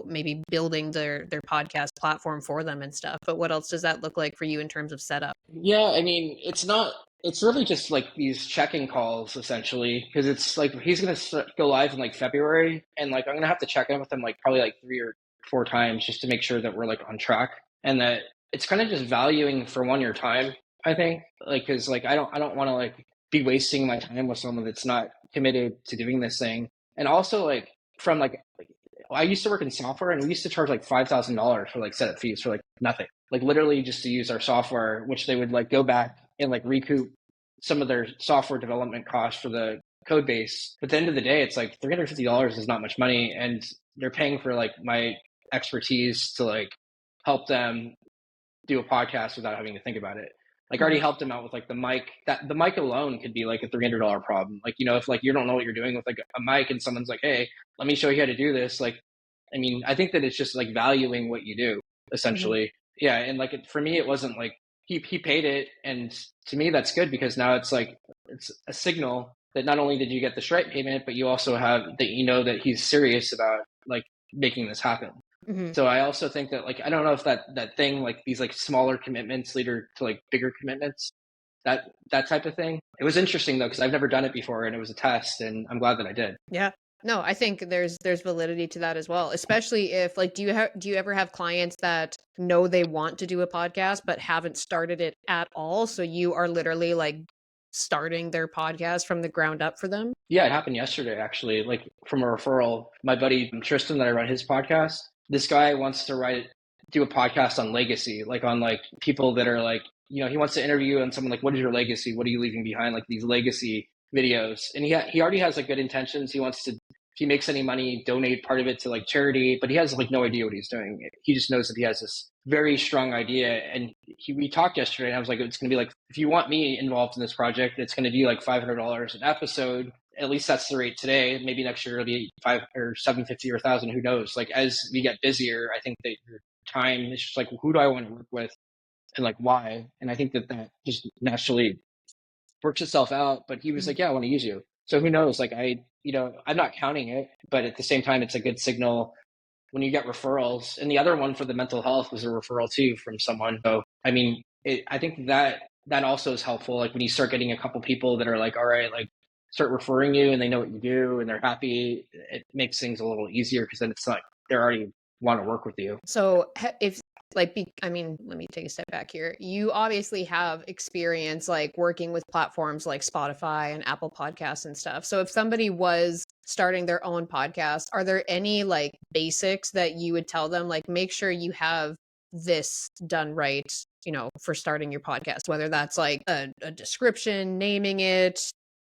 Speaker 2: maybe building their podcast platform for them and stuff. But what else does that look like for you in terms of setup?
Speaker 1: Yeah, I mean, it's really just like these checking calls essentially, because it's like he's going to go live in like February and like I'm going to have to check in with him like probably like 3 or 4 times just to make sure that we're like on track and that it's kind of just valuing for one your time, I think. Like, cause like I don't want to like be wasting my time with someone that's not committed to doing this thing. And also like from like I used to work in software and we used to charge like $5,000 for like setup fees for like nothing, like literally just to use our software, which they would like go back and like recoup some of their software development costs for the code base. But at the end of the day, it's like $350 is not much money. And they're paying for like my expertise to like help them do a podcast without having to think about it. Like I already helped them out with like the mic. That the mic alone could be like a $300 problem. Like if like you don't know what you're doing with like a mic and someone's like, hey, let me show you how to do this. Like, I mean, I think that it's just like valuing what you do
Speaker 2: Mm-hmm.
Speaker 1: essentially. Yeah, and like for me, it wasn't like he paid it, and to me that's good because now it's like it's a signal that not only did you get the Stripe payment, but you also have that that he's serious about like making this happen.
Speaker 2: Mm-hmm.
Speaker 1: So I also think that like I don't know if that thing like these like smaller commitments lead to like bigger commitments, that type of thing. It was interesting though because I've never done it before and it was a test and I'm glad that I did.
Speaker 2: Yeah. No, I think there's validity to that as well, especially if like do you ever have clients that know they want to do a podcast but haven't started it at all, so you are literally like starting their podcast from the ground up for them?
Speaker 1: Yeah, it happened yesterday actually, like from a referral. My buddy Tristan that I run his podcast, this guy wants to do a podcast on legacy, like on like people that are like, he wants to interview on someone like, what is your legacy? What are you leaving behind? Like these legacy videos. And he already has like good intentions. He wants to, if he makes any money, donate part of it to like charity, but he has like no idea what he's doing. He just knows that he has this very strong idea. And we talked yesterday and I was like, it's going to be like, if you want me involved in this project, it's going to be like $500 an episode. At least that's the rate today. Maybe next year it'll be 5 or 750 or 1,000. Who knows? Like as we get busier, I think that your time is just like, who do I want to work with, and like why? And I think that just naturally works itself out. But he was
Speaker 2: Mhm.
Speaker 1: like, yeah, I want to use you. So who knows? Like I'm not counting it, but at the same time, it's a good signal when you get referrals. And the other one for the mental health was a referral too from someone. So I mean, I think that also is helpful. Like when you start getting a couple people that are like, all right, like start referring you and they know what you do and they're happy, it makes things a little easier because then it's like they already want to work with you.
Speaker 2: So if like I mean, let me take a step back here. You obviously have experience like working with platforms like Spotify and Apple Podcasts and stuff. So if somebody was starting their own podcast, are there any like basics that you would tell them like make sure you have this done right, for starting your podcast, whether that's like a description, naming it,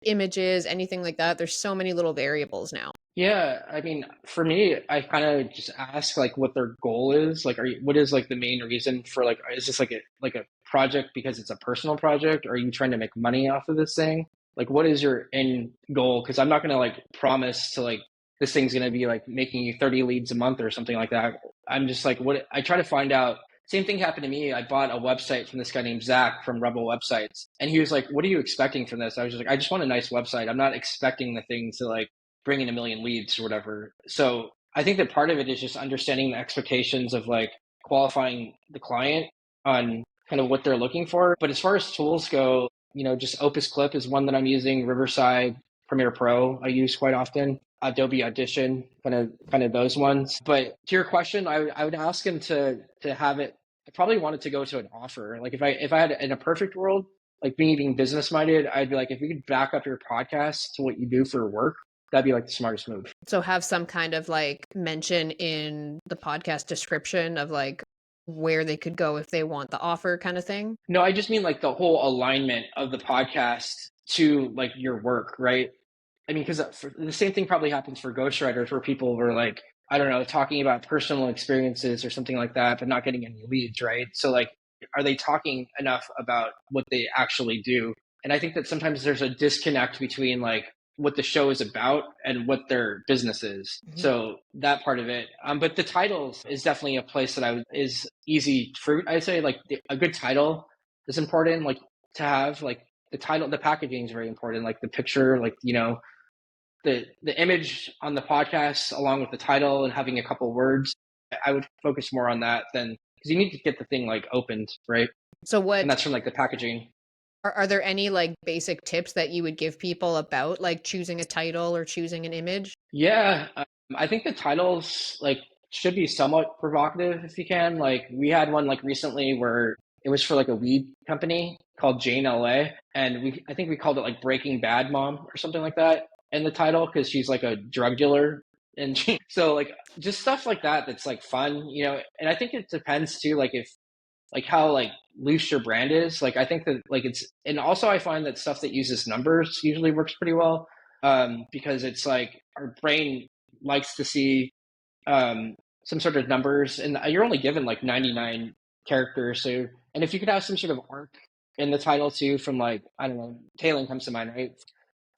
Speaker 2: images, anything like that? There's so many little variables now.
Speaker 1: Yeah, I mean, for me, I kind of just ask like what their goal is. Like, what is like the main reason for like, is this like a project because it's a personal project? Or are you trying to make money off of this thing? Like, what is your end goal? Because I'm not gonna like promise to like this thing's gonna be like making you 30 leads a month or something like that. I'm just like, what I try to find out. Same thing happened to me. I bought a website from this guy named Zach from Rebel Websites, and he was like, "What are you expecting from this?" I was just like, "I just want a nice website. I'm not expecting the thing to like." Bring in a million leads or whatever. So I think that part of it is just understanding the expectations of like qualifying the client on kind of what they're looking for. But as far as tools go, just Opus Clip is one that I'm using. Riverside, Premiere Pro, I use quite often. Adobe Audition, kind of those ones. But to your question, I would ask him to have it. I probably wanted to go to an offer. Like if I had in a perfect world, like me being business minded, I'd be like, if you could back up your podcast to what you do for work, that'd be like the smartest move.
Speaker 2: So have some kind of like mention in the podcast description of like where they could go if they want the offer kind of thing.
Speaker 1: No, I just mean like the whole alignment of the podcast to like your work, right? I mean, because the same thing probably happens for ghostwriters where people were like, I don't know, talking about personal experiences or something like that, but not getting any leads, right? So, like, are they talking enough about what they actually do? And I think that sometimes there's a disconnect between like what the show is about and what their business is. So that part of it. But the titles is definitely a place that is easy fruit. I'd say like a good title is important, like to have like the title, the packaging is very important, like the picture, like, the image on the podcast along with the title and having a couple words. I would focus more on that than because you need to get the thing like opened, right?
Speaker 2: So
Speaker 1: And
Speaker 2: what
Speaker 1: that's from like the packaging.
Speaker 2: are there any like basic tips that you would give people about like choosing a title or choosing an image?
Speaker 1: Yeah, I think the titles like should be somewhat provocative if you can. Like we had one like recently where it was for like a weed company called Jane LA, and I think we called it like Breaking Bad Mom or something like that in the title because she's like a drug dealer, and so like just stuff like that that's like fun, And I think it depends too, like if like how like loose your brand is. Like I think that like and also I find that stuff that uses numbers usually works pretty well, because it's like our brain likes to see some sort of numbers, and you're only given like 99 characters. So, and if you could have some sort of arc in the title too, from like I don't know, tailing comes to mind, right?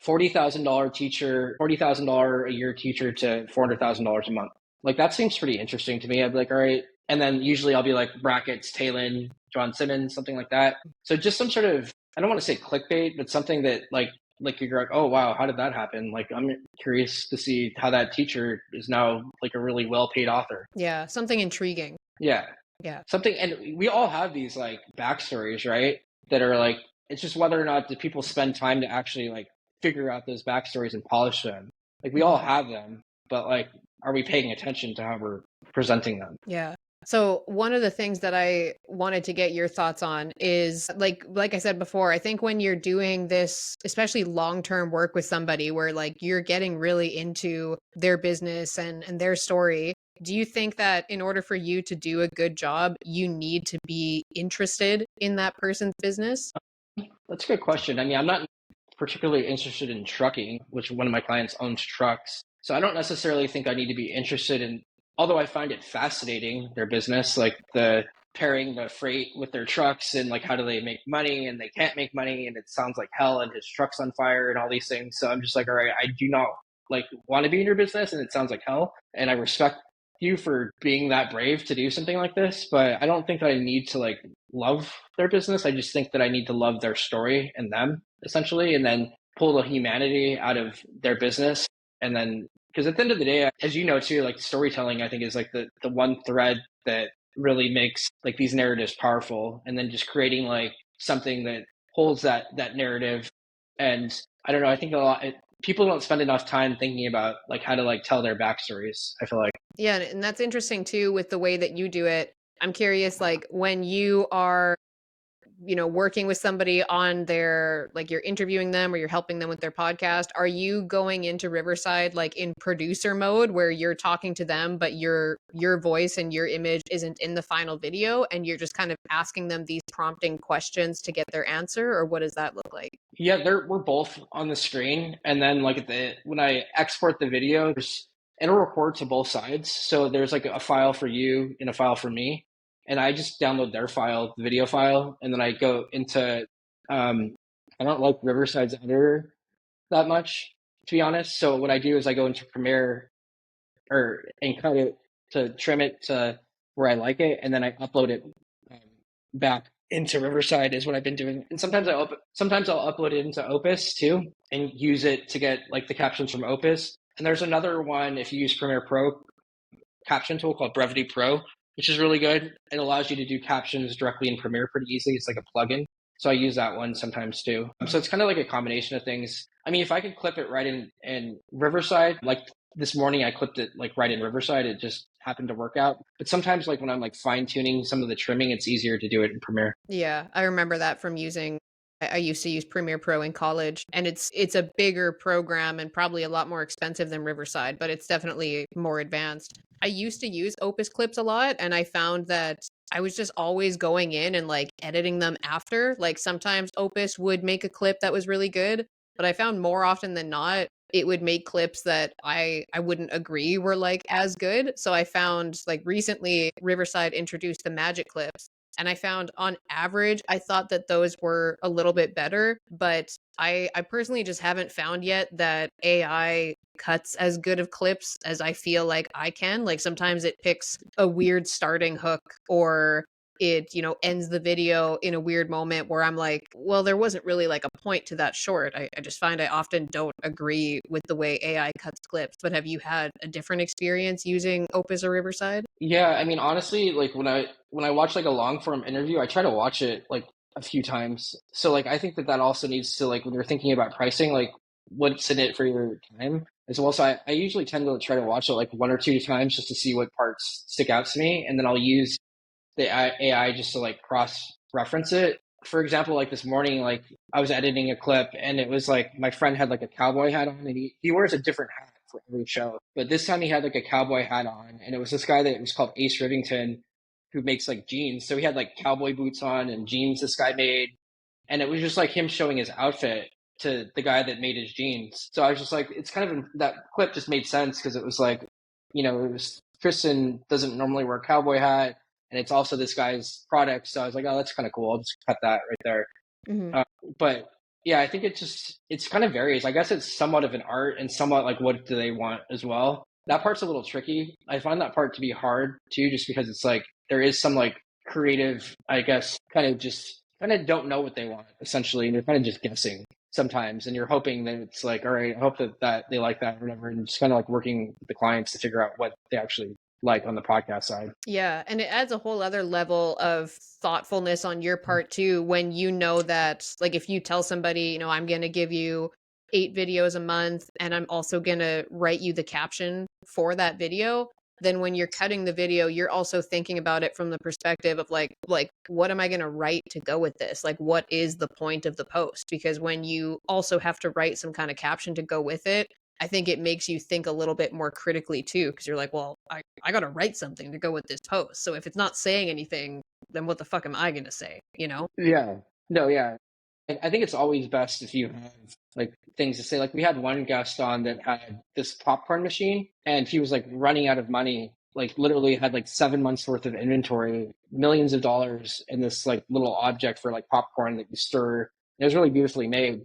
Speaker 1: $40,000 teacher, $40,000 a year teacher to $400,000 a month. Like that seems pretty interesting to me. I'd be like, all right. And then usually I'll be like brackets, Talon, John Simmons, something like that. So just some sort of, I don't want to say clickbait, but something that like you're like, oh wow, how did that happen? Like I'm curious to see how that teacher is now like a really well paid author.
Speaker 2: Yeah, something intriguing.
Speaker 1: Yeah.
Speaker 2: Yeah.
Speaker 1: Something, and we all have these like backstories, right? That are like, it's just whether or not do people spend time to actually like figure out those backstories and polish them. Like we all have them, but like, are we paying attention to how we're presenting them?
Speaker 2: Yeah. So one of the things that I wanted to get your thoughts on is like I said before, I think when you're doing this, especially long-term work with somebody where like you're getting really into their business and their story, do you think that in order for you to do a good job, you need to be interested in that person's business?
Speaker 1: That's a good question. I mean, I'm not particularly interested in trucking, which one of my clients owns trucks. So I don't necessarily think I need to be interested in, although I find it fascinating, their business, like the pairing the freight with their trucks and like how do they make money and they can't make money and it sounds like hell and his truck's on fire and all these things. So I'm just like, all right, I do not like want to be in your business and it sounds like hell. And I respect you for being that brave to do something like this, but I don't think that I need to like love their business. I just think that I need to love their story and them essentially, and then pull the humanity out of their business. And then, because at the end of the day, as you know too, like storytelling, I think is like the one thread that really makes like these narratives powerful. And then just creating like something that holds that narrative. And I don't know, I think people don't spend enough time thinking about like how to like tell their backstories, I feel like.
Speaker 2: Yeah, and that's interesting too with the way that you do it. I'm curious, like when you are, working with somebody on their, like you're interviewing them or you're helping them with their podcast, are you going into Riverside like in producer mode where you're talking to them, but your voice and your image isn't in the final video and you're just kind of asking them these prompting questions to get their answer, or what does that look like?
Speaker 1: Yeah, we're both on the screen, and then like when I export the video, it'll record to both sides. So there's like a file for you and a file for me, and I just download their file, the video file, and then I go into. I don't like Riverside's editor that much, to be honest. So what I do is I go into Premiere and cut it to trim it to where I like it, and then I upload it um, back into Riverside is what I've been doing. And sometimes I'll upload it into Opus too and use it to get like the captions from Opus. And there's another one if you use Premiere Pro caption tool called Brevity Pro, which is really good. It allows you to do captions directly in Premiere pretty easily. It's like a plugin. So I use that one sometimes too. So it's kind of like a combination of things. I mean, if I could clip it right in Riverside, like this morning I clipped it like right in Riverside, it just happened to work out. But sometimes like when I'm like fine tuning some of the trimming, it's easier to do it in Premiere.
Speaker 2: Yeah, I remember that from using I used to use Premiere Pro in college, and it's a bigger program and probably a lot more expensive than Riverside, but it's definitely more advanced. I used to use Opus Clips a lot, and I found that I was just always going in and like editing them after. Like sometimes Opus would make a clip that was really good, but I found more often than not it would make clips that I wouldn't agree were like as good. So I found like recently Riverside introduced the magic clips, and I found on average I thought that those were a little bit better, but I personally just haven't found yet that AI cuts as good of clips as I feel like I can. Like sometimes it picks a weird starting hook, or it, ends the video in a weird moment where I'm like, well, there wasn't really like a point to that short. I just find I often don't agree with the way AI cuts clips. But have you had a different experience using Opus or Riverside?
Speaker 1: Yeah, I mean, honestly, like when I watch like a long form interview, I try to watch it like a few times. So like I think that that also needs to, like when you're thinking about pricing, like what's in it for your time as well. So I usually tend to try to watch it like one or two times just to see what parts stick out to me, and then I'll use the AI just to like cross reference it. For example, like this morning, like I was editing a clip and it was like my friend had like a cowboy hat on, and he wears a different hat for every show. But this time he had like a cowboy hat on, and it was this guy that was called Ace Rivington who makes like jeans. So he had like cowboy boots on and jeans this guy made, and it was just like him showing his outfit to the guy that made his jeans. So I was just like, it's kind of that clip just made sense because it was like, it was Tristan doesn't normally wear a cowboy hat, and it's also this guy's product. So I was like, oh, that's kind of cool. I'll just cut that right there.
Speaker 2: Hmm.
Speaker 1: Uh, but yeah, I think it's kind of varies. I guess it's somewhat of an art and somewhat like what do they want as well. That part's a little tricky. I find that part to be hard too, just because it's like there is some like creative, I guess, kind of don't know what they want essentially, and you're kind of just guessing sometimes, and you're hoping that it's like, all right, I hope that they like that or whatever, and just kind of like working with the clients to figure out what they actually like on the podcast side.
Speaker 2: Yeah, and it adds a whole other level of thoughtfulness on your part too when you know that like if you tell somebody, I'm going to give you 8 videos a month and I'm also going to write you the caption for that video, then when you're cutting the video, you're also thinking about it from the perspective of like what am I going to write to go with this? Like what is the point of the post? Because when you also have to write some kind of caption to go with it, I think it makes you think a little bit more critically too, because you're like, well, I got to write something to go with this post. So if it's not saying anything, then what the fuck am I going to say? You know?
Speaker 1: Yeah. No, yeah. I think it's always best if you have like things to say. Like we had one guest on that had this popcorn machine, and he was like running out of money. Like literally had like 7 months worth of inventory, millions of dollars in this like little object for like popcorn that you stir. It was really beautifully made.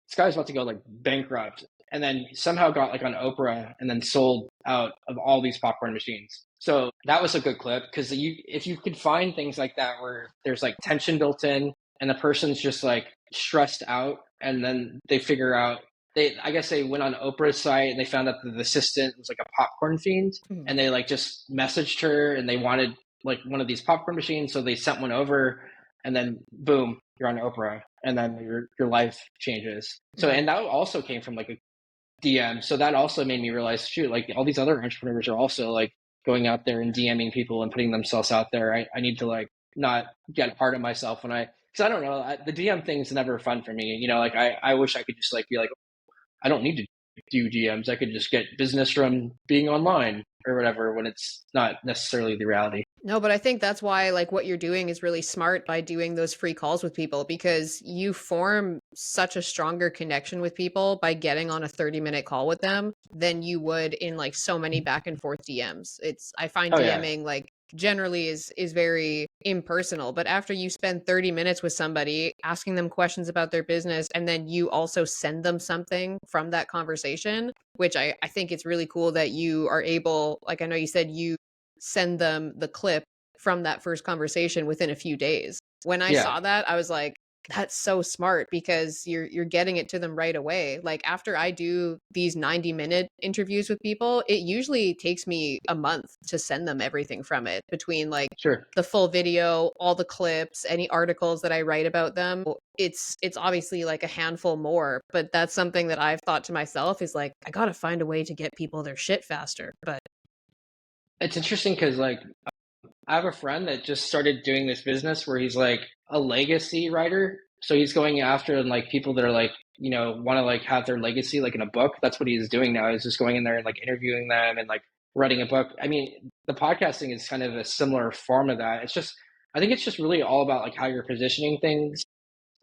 Speaker 1: This guy was about to go like bankrupt, and then somehow got like on Oprah and then sold out of all these popcorn machines. So that was a good clip because if you could find things like that where there's like tension built in and the person's just like stressed out, and then they figure out, I guess they went on Oprah's site and they found out that the assistant was like a popcorn fiend,
Speaker 2: Mhm.
Speaker 1: and they like just messaged her and they wanted like one of these popcorn machines, so they sent one over, and then boom, you're on Oprah, and then your life changes. So
Speaker 2: Mhm.
Speaker 1: and that also came from like a DM. So that also made me realize, shoot, like all these other entrepreneurs are also like going out there and DMing people and putting themselves out there. I need to like not get hard on myself when because I don't know, the DM thing is never fun for me. Like I wish I could just like be like, I don't need to do DMs. I could just get business from being online or whatever when it's not necessarily the reality.
Speaker 2: No, but I think that's why like what you're doing is really smart by doing those free calls with people, because you form such a stronger connection with people by getting on a 30-minute call with them than you would in like so many back and forth DMs. I find
Speaker 1: Oh yeah,
Speaker 2: DMing like generally is very impersonal, but after you spend 30 minutes with somebody asking them questions about their business and then you also send them something from that conversation, which I think it's really cool that you are able, like I know you said you send them the clip from that first conversation within a few days. When I
Speaker 1: yeah,
Speaker 2: saw that, I was like, that's so smart because you're getting it to them right away. Like after I do these 90-minute interviews with people, it usually takes me a month to send them everything from it, between like
Speaker 1: sure.
Speaker 2: the full video, all the clips, any articles that I write about them. It's obviously like a handful more, but that's something that I've thought to myself is like I got to find a way to get people their shit faster. But
Speaker 1: It's interesting because like I have a friend that just started doing this business where he's like a legacy writer. So he's going after like people that are like, want to like have their legacy like in a book. That's what he's doing now. He's just going in there and like interviewing them and like writing a book. I mean, the podcasting is kind of a similar form of that. I think it's just really all about like how you're positioning things,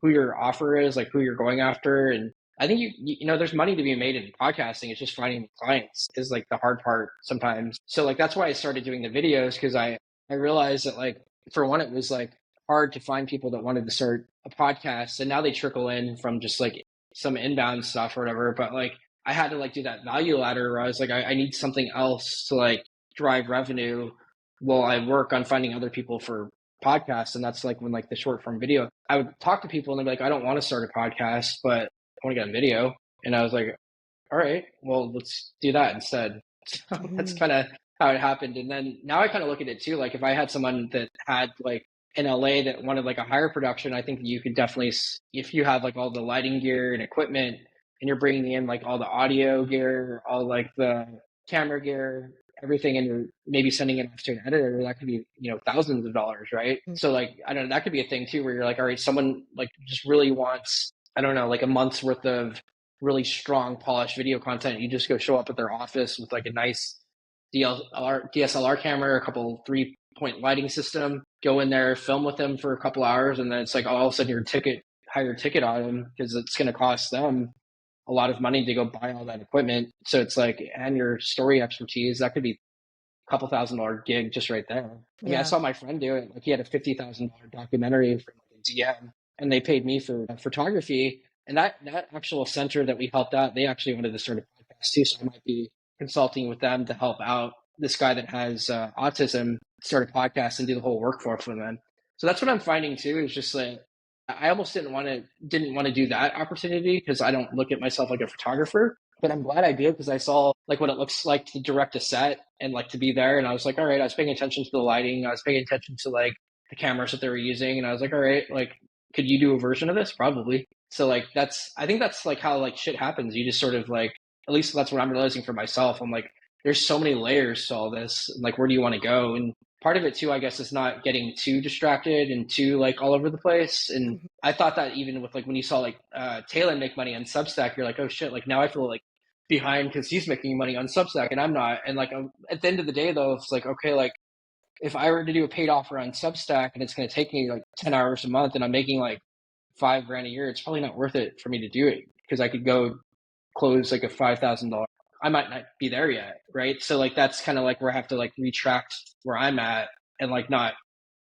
Speaker 1: who your offer is, like who you're going after. And I think there's money to be made in podcasting. It's just finding the clients is like the hard part sometimes. So like that's why I started doing the videos because I realized that like for one it was like hard to find people that wanted to start a podcast, and now they trickle in from just like some inbound stuff or whatever. But like I had to like do that value ladder where I was like I need something else to like drive revenue while I work on finding other people for podcasts. And that's like when like the short form video, I would talk to people and they'd be like, I don't want to start a podcast, but I want to get a video. And I was like, all right, well, let's do that instead. So that's
Speaker 2: Mhm.
Speaker 1: kind of how it happened. And then now I kind of look at it too. Like if I had someone that had like in LA that wanted like a higher production, I think you could definitely, if you have like all the lighting gear and equipment and you're bringing in like all the audio gear, all like the camera gear, everything, and you're maybe sending it off to an editor, that could be, thousands of dollars, right? So like, I don't know, that could be a thing too, where you're like, all right, someone like just really wants, I don't know, like a month's worth of really strong polished video content. You just go show up at their office with like a nice DSLR camera, a couple 3-point lighting system, go in there, film with them for a couple hours, and then it's like all of a sudden your higher ticket on them because it's going to cost them a lot of money to go buy all that equipment. So it's like, and your story expertise, that could be a couple $1,000 gig just right there. I mean, I
Speaker 2: Yeah.
Speaker 1: saw my friend do it. Like he had a $50,000 documentary from like a DM, and they paid me for photography. And that actual center that we helped out, they actually wanted to start a podcast too. So I might be consulting with them to help out this guy that has autism start a podcast and do the whole workflow for them. So that's what I'm finding too. Is just like I almost didn't want to do that opportunity because I don't look at myself like a photographer. But I'm glad I did because I saw like what it looks like to direct a set and like to be there. And I was like, all right, I was paying attention to the lighting. I was paying attention to like the cameras that they were using. And I was like, all right, like, could you do a version of this? Probably. So like, I think that's like how like shit happens. You just sort of like, at least that's what I'm realizing for myself. I'm like, there's so many layers to all this. Like, where do you want to go? And part of it too, I guess, is not getting too distracted and too like all over the place. And I thought that even with like when you saw like Talon make money on Substack, you're like, oh shit, like now I feel like behind because he's making money on Substack and I'm not. And like at the end of the day, though, it's like okay, like if I were to do a paid offer on Substack and it's going to take me like 10 hours a month and I'm making like 5 grand a year, it's probably not worth it for me to do it because I could go close like a $5,000. I might not be there yet, right? So like that's kind of like where I have to like retract where I'm at and like not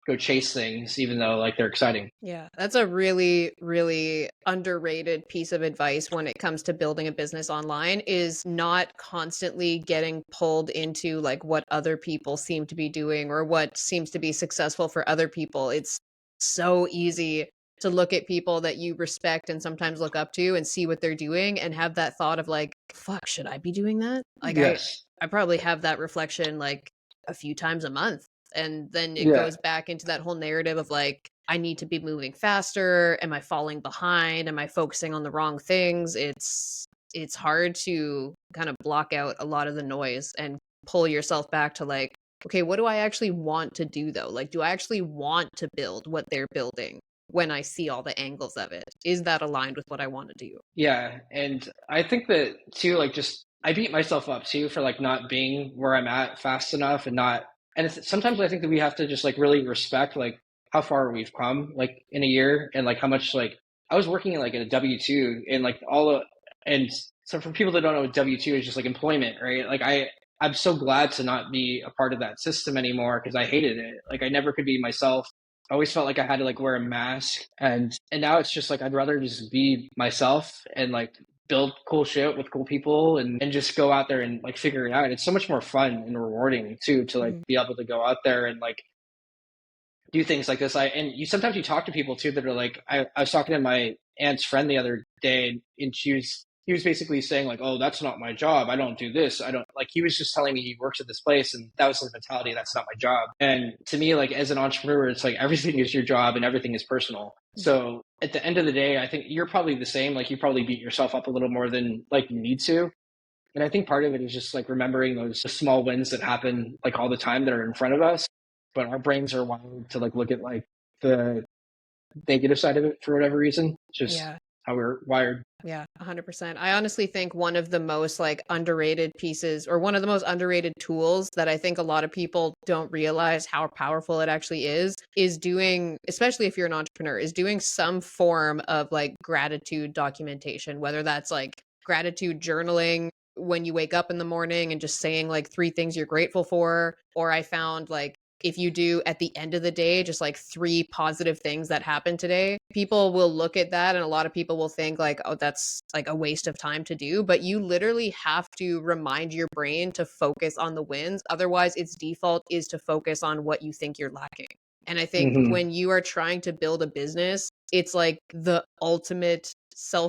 Speaker 1: go chase things even though like they're exciting.
Speaker 2: Yeah, that's a really, really underrated piece of advice when it comes to building a business online is not constantly getting pulled into like what other people seem to be doing or what seems to be successful for other people. It's so easy to look at people that you respect and sometimes look up to and see what they're doing and have that thought of like, fuck, should I be doing that? Like
Speaker 1: Yes.
Speaker 2: I probably have that reflection like a few times a month. And then it
Speaker 1: Yeah.
Speaker 2: goes back into that whole narrative of like, I need to be moving faster. Am I falling behind? Am I focusing on the wrong things? It's hard to kind of block out a lot of the noise and pull yourself back to like, okay, what do I actually want to do though? Like, do I actually want to build what they're building when I see all the angles of it? Is that aligned with what I want to do?
Speaker 1: Yeah. And I think that too, like just I beat myself up too for like not being where I'm at fast enough and not and sometimes I think that we have to just like really respect like how far we've come like in a year and like how much like I was working in like in a W-2 and like all the and so for people that don't know what W-2 is just like employment, right? Like I'm so glad to not be a part of that system anymore because I hated it. Like I never could be myself. I always felt like I had to like wear a mask and now it's just like I'd rather just be myself and like build cool shit with cool people and just go out there and like figure it out. It's so much more fun and rewarding too to like
Speaker 2: Mhm.
Speaker 1: be able to go out there and like do things like this. And you sometimes you talk to people too that are like I was talking to my aunt's friend the other day and he was basically saying like, oh, that's not my job. I don't do this. I don't like he was just telling me he works at this place and that was his mentality. That's not my job. And to me, like as an entrepreneur, it's like everything is your job and everything is personal. So at the end of the day, I think you're probably the same. Like you probably beat yourself up a little more than like you need to. And I think part of it is just like remembering those small wins that happen like all the time that are in front of us. But our brains are wired to like look at like the negative side of it for whatever reason. It's just
Speaker 2: Yeah.
Speaker 1: how we're wired.
Speaker 2: Yeah, 100%. I honestly think one of the most like underrated pieces or one of the most underrated tools that I think a lot of people don't realize how powerful it actually is doing, especially if you're an entrepreneur, is doing some form of like gratitude documentation, whether that's like gratitude journaling when you wake up in the morning and just saying like three things you're grateful for, or I found like if you do at the end of the day just like three positive things that happened today, people will look at that and a lot of people will think like, oh, that's like a waste of time to do, but you literally have to remind your brain to focus on the wins, otherwise its default is to focus on what you think you're lacking. And I think
Speaker 1: Hmm.
Speaker 2: when you are trying to build a business, it's like the ultimate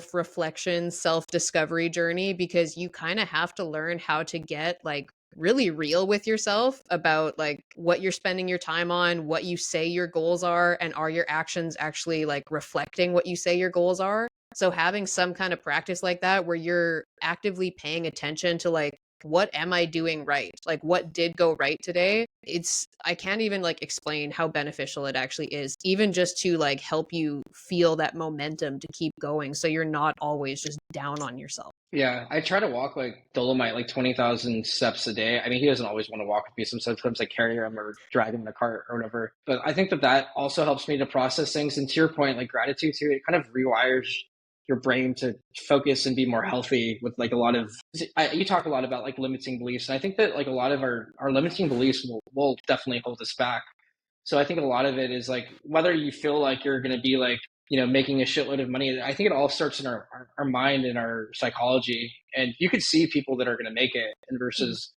Speaker 2: self-reflection, self-discovery journey, because you kind of have to learn how to get like really real with yourself about like what you're spending your time on, what you say your goals are, and are your actions actually like reflecting what you say your goals are. So having some kind of practice like that where you're actively paying attention to like what am I doing right? Like what did go right today? It's I can't even like explain how beneficial it actually is, even just to like help you feel that momentum to keep going so you're not always just down on yourself.
Speaker 1: Yeah, I try to walk like Dolomite, like 20,000 steps a day. I mean, he doesn't always want to walk with me. Sometimes I carry him or drag him in a cart or whatever. But I think that that also helps me to process things. And to your point, like gratitude too, it kind of rewires your brain to focus and be more healthy with like a lot of, you talk a lot about like limiting beliefs. And I think that like a lot of our limiting beliefs will definitely hold us back. So I think a lot of it is like whether you feel like you're going to be like, making a shitload of money. I think it all starts in our mind and our psychology. And you could see people that are going to make it and
Speaker 2: Mhm.
Speaker 1: versus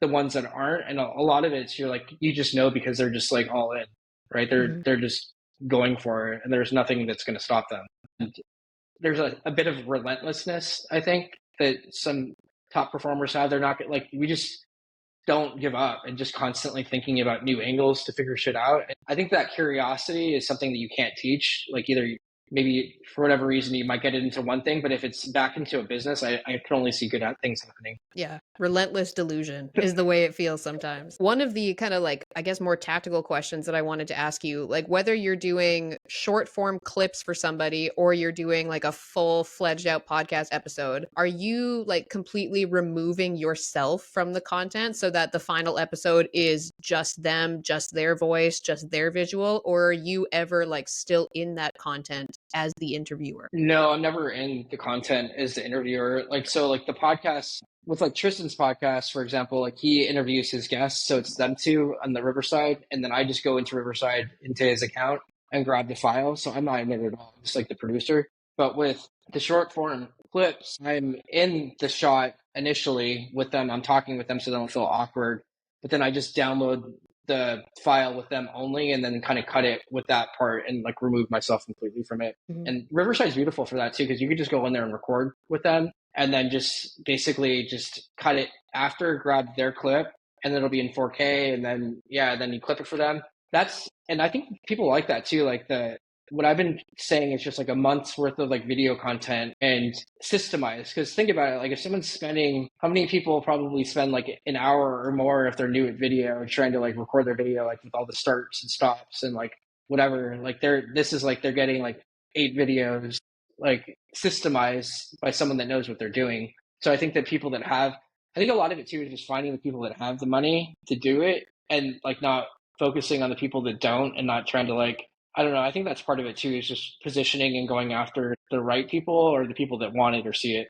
Speaker 1: the ones that aren't. And a lot of it's you're like, you just know because they're just like all in, right?
Speaker 2: Mhm.
Speaker 1: They're just going for it and there's nothing that's going to stop them. And there's a bit of relentlessness, I think, that some top performers have. They're not like, we just don't give up and just constantly thinking about new angles to figure shit out. I think that curiosity is something that you can't teach. Like either maybe for whatever reason you might get it into one thing, but if it's back into a business, I can only see good things happening.
Speaker 2: Yeah, relentless delusion is the way it feels sometimes. One of the kind of like, I guess, more tactical questions that I wanted to ask you, like whether you're doing short form clips for somebody or you're doing like a full fledged out podcast episode, are you like completely removing yourself from the content so that the final episode is just them, just their voice, just their visual? Or are you ever like still in that content as the interviewer?
Speaker 1: No, I'm never in the content as the interviewer. Like, so like the podcast with like Tristan's podcast, for example, like he interviews his guests. So it's them two on the Riverside. And then I just go into Riverside into his account and grab the file. So I'm not in it at all. I'm just like the producer. But with the short form clips, I'm in the shot initially with them. I'm talking with them so they don't feel awkward. But then I just download the file with them only and then kind of cut it with that part and like remove myself completely from it.
Speaker 2: Mhm.
Speaker 1: And Riverside is beautiful for that too, because you could just go in there and record with them and then just basically just cut it after, grab their clip, and then it'll be in 4K. And then, yeah, then you clip it for them. And I think people like that too. Like what I've been saying is just like a month's worth of like video content and systemize. Because think about it, like if someone's spending, how many people probably spend like an hour or more if they're new at video trying to like record their video, like with all the starts and stops and like whatever. Like this is like they're getting like 8 videos like systemized by someone that knows what they're doing. So I think that I think a lot of it too is just finding the people that have the money to do it and like not focusing on the people that don't and not trying to like, I don't know. I think that's part of it too, is just positioning and going after the right people or the people that want it or see it.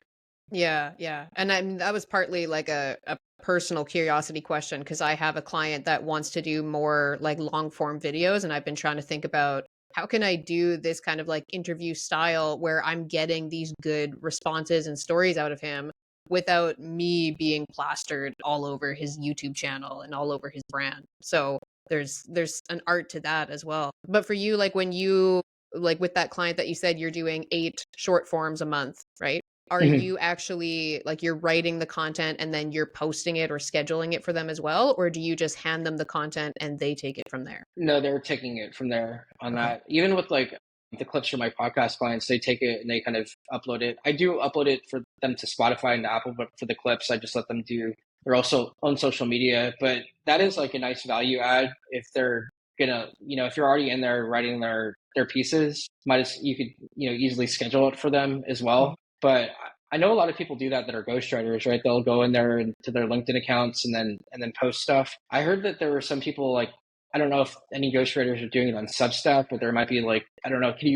Speaker 2: Yeah, yeah. And I mean, that was partly like a personal curiosity question because I have a client that wants to do more like long form videos. And I've been trying to think about how can I do this kind of like interview style where I'm getting these good responses and stories out of him without me being plastered all over his YouTube channel and all over his brand. So there's an art to that as well. But for you, like when you like with that client that you said you're doing 8 short forms a month, right? Are
Speaker 1: Mhm.
Speaker 2: you actually like you're writing the content and then you're posting it or scheduling it for them as well? Or do you just hand them the content and they take it from there?
Speaker 1: No, they're taking it from there on
Speaker 2: Okay.
Speaker 1: that. Even with like the clips from my podcast clients, they take it and they kind of upload it. I do upload it for them to Spotify and to Apple, but for the clips, I just let them do. They're also on social media, but that is like a nice value add if they're gonna, if you're already in there writing their pieces, you could, easily schedule it for them as
Speaker 2: Mhm.
Speaker 1: well. But I know a lot of people do that are ghostwriters, right? They'll go in there and to their LinkedIn accounts and then post stuff. I heard that there were some people like, I don't know if any ghostwriters are doing it on Substack, but there might be like, I don't know. Do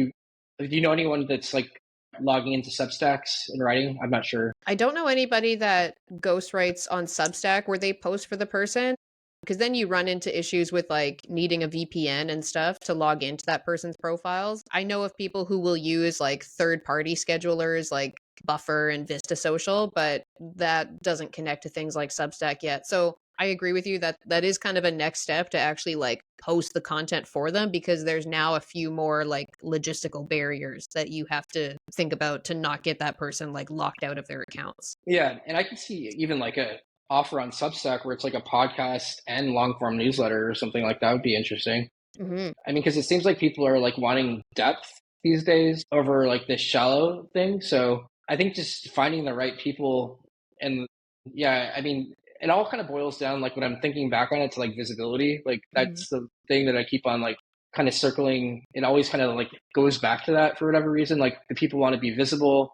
Speaker 1: you know anyone that's like logging into Substacks and writing? I'm not sure.
Speaker 2: I don't know anybody that ghostwrites on Substack where they post for the person, because then you run into issues with like needing a VPN and stuff to log into that person's profiles. I know of people who will use like third-party schedulers like Buffer and Vista Social, but that doesn't connect to things like Substack yet. So I agree with you that that is kind of a next step to actually like post the content for them, because there's now a few more like logistical barriers that you have to think about to not get that person like locked out of their accounts.
Speaker 1: Yeah, and I can see even like a offer on Substack where it's like a podcast and long form newsletter or something like that would be interesting.
Speaker 2: Hmm.
Speaker 1: I mean, because it seems like people are like wanting depth these days over like this shallow thing. So I think just finding the right people and yeah, I mean, it all kind of boils down like when I'm thinking back on it to like visibility. Like
Speaker 2: Hmm.
Speaker 1: that's the thing that I keep on like kind of circling. It always kind of like goes back to that for whatever reason. Like the people want to be visible,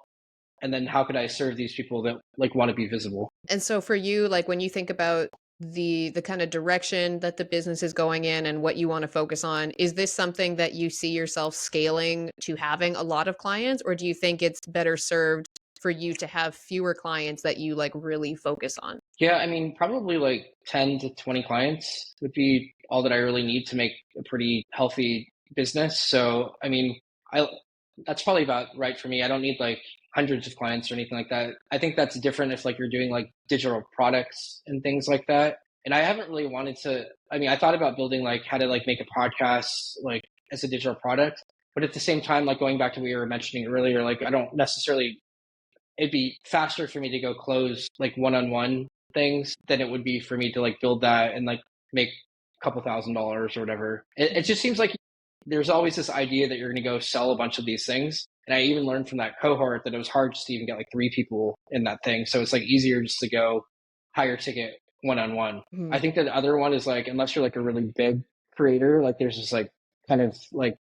Speaker 1: and then how could I serve these people that like want to be visible?
Speaker 2: And so for you, like when you think about the kind of direction that the business is going in and what you want to focus on, is this something that you see yourself scaling to having a lot of clients, or do you think it's better served for you to have fewer clients that you like really focus on?
Speaker 1: Yeah, I mean, probably like 10 to 20 clients would be all that I really need to make a pretty healthy business. So, I mean, I that's probably about right for me. I don't need like hundreds of clients or anything like that. I think that's different if like you're doing like digital products and things like that. And I haven't really wanted to, I mean, I thought about building like how to like make a podcast like as a digital product, but at the same time, like going back to what you were mentioning earlier, like I don't necessarily, it'd be faster for me to go close like one-on-one things than it would be for me to like build that and like make a couple $1,000s or whatever. It
Speaker 2: Mhm.
Speaker 1: just seems like there's always this idea that you're going to go sell a bunch of these things. And I even learned from that cohort that it was hard just to even get like three people in that thing. So it's like easier just to go higher ticket one-on-one. I
Speaker 2: Mhm.
Speaker 1: think that the other one is like, unless you're like a really big creator, like there's this like kind of like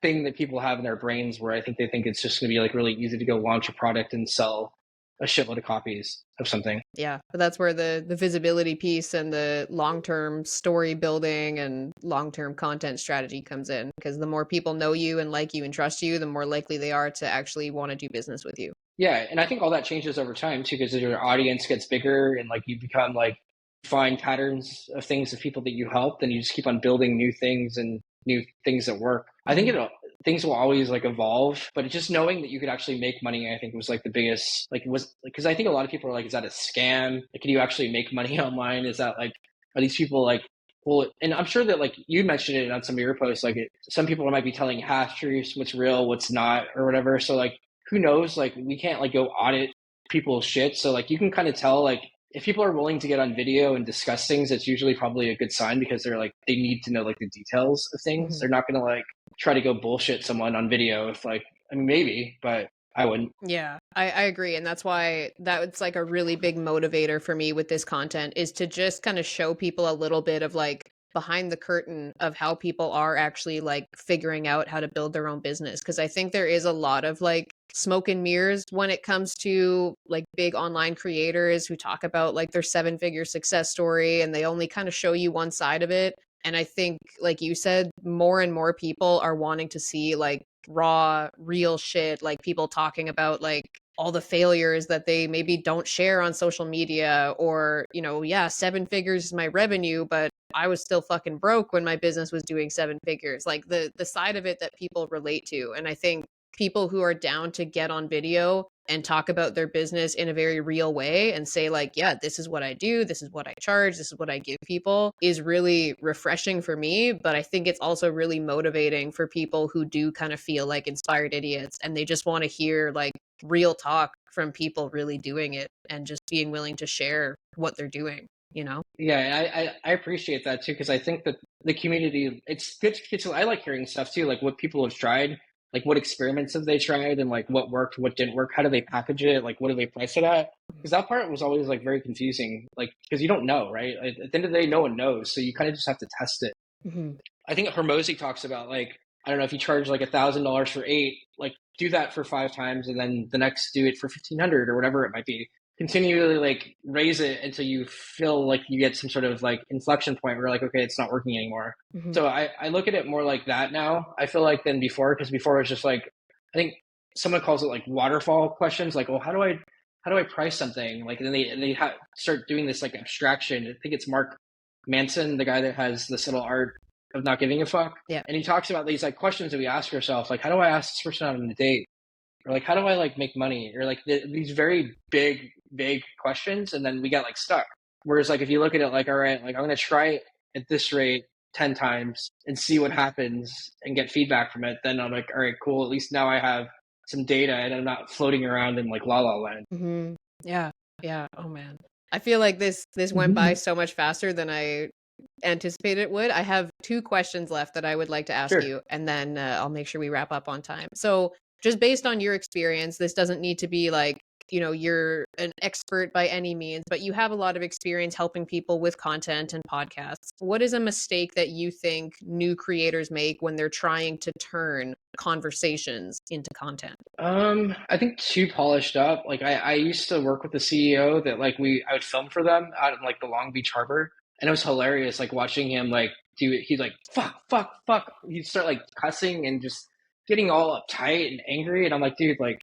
Speaker 1: thing that people have in their brains where I think they think it's just going to be like really easy to go launch a product and sell a shitload of copies of something.
Speaker 2: Yeah, but that's where the visibility piece and the long-term story building and long-term content strategy comes in, because the more people know you and like you and trust you, the more likely they are to actually want to do business with you.
Speaker 1: Yeah, and I think all that changes over time too, because as your audience gets bigger and like you become like find patterns of things of people that you help, then you just keep on building new things and new things that work. I think
Speaker 2: Mhm.
Speaker 1: things will always like evolve, but just knowing that you could actually make money, I think was like the biggest like was because I think a lot of people are like, is that a scam? Like, can you actually make money online? Is that like are these people like well, and I'm sure that like you mentioned it on some of your posts, like some people might be telling half truths, what's real, what's not, or whatever. So like who knows? Like we can't like go audit people's shit. So like you can kind of tell like if people are willing to get on video and discuss things, it's usually probably a good sign because they're like they need to know like the details of things.
Speaker 2: Mhm.
Speaker 1: They're not gonna like try to go bullshit someone on video if like I mean maybe, but I wouldn't.
Speaker 2: Yeah, I agree. And that's why that's like a really big motivator for me with this content, is to just kind of show people a little bit of like behind the curtain of how people are actually like figuring out how to build their own business. Cause I think there is a lot of like smoke and mirrors when it comes to like big online creators who talk about like their 7-figure success story and they only kind of show you one side of it. And I think, like you said, more and more people are wanting to see like raw, real shit, like people talking about like all the failures that they maybe don't share on social media, or, yeah, 7 figures is my revenue, but I was still fucking broke when my business was doing 7 figures. Like the side of it that people relate to. And I think people who are down to get on video and talk about their business in a very real way and say like, yeah, this is what I do, this is what I charge, this is what I give people, is really refreshing for me. But I think it's also really motivating for people who do kind of feel like inspired idiots and they just want to hear like real talk from people really doing it and just being willing to share what they're doing.
Speaker 1: Yeah, and I appreciate that too because I think that the community it's good. I like hearing stuff too, like what people have tried, like what experiments have they tried, and like what worked, what didn't work. How do they package it? Like what do they price it at? Because that part was always like very confusing, like because you don't know, right? At the end of the day, no one knows, so you kind of just have to test it.
Speaker 2: Hmm.
Speaker 1: I think Hormozy talks about like, I don't know, if you charge like $1,000 for eight, like do that for five times and then the next do it for 1,500 or whatever it might be. Continually like raise it until you feel like you get some sort of like inflection point where like, okay, it's not working anymore.
Speaker 2: Hmm.
Speaker 1: So I look at it more like that now. I feel like than before, because before it was just like, I think someone calls it like waterfall questions, like, well, how do I price something? Like, and they start doing this like abstraction. I think it's Mark Manson, the guy that has this little art of not giving a fuck.
Speaker 2: Yeah.
Speaker 1: And he talks about these like questions that we ask ourselves, like, how do I ask this person out on a date? Or like, how do I like make money? Or like these very big questions, and then we get like stuck. Whereas like if you look at it like, all right, like I'm gonna try it at this rate 10 times and see what happens and get feedback from it, then I'm like, all right, cool. At least now I have some data and I'm not floating around in like la la land.
Speaker 2: Hmm. Yeah. Yeah. Oh man. I feel like this went by so much faster than I anticipated it would. I have two questions left that I would like to ask
Speaker 1: Sure.
Speaker 2: you, and then I'll make sure we wrap up on time. So, just based on your experience, this doesn't need to be like, you're an expert by any means, but you have a lot of experience helping people with content and podcasts. What is a mistake that you think new creators make when they're trying to turn conversations into content?
Speaker 1: I think too polished up. Like I used to work with the CEO that like I would film for them out in like the Long Beach Harbor, and it was hilarious. Like watching him like do it. He'd like fuck. He'd start like cussing and just getting all uptight and angry, and I'm like, dude, like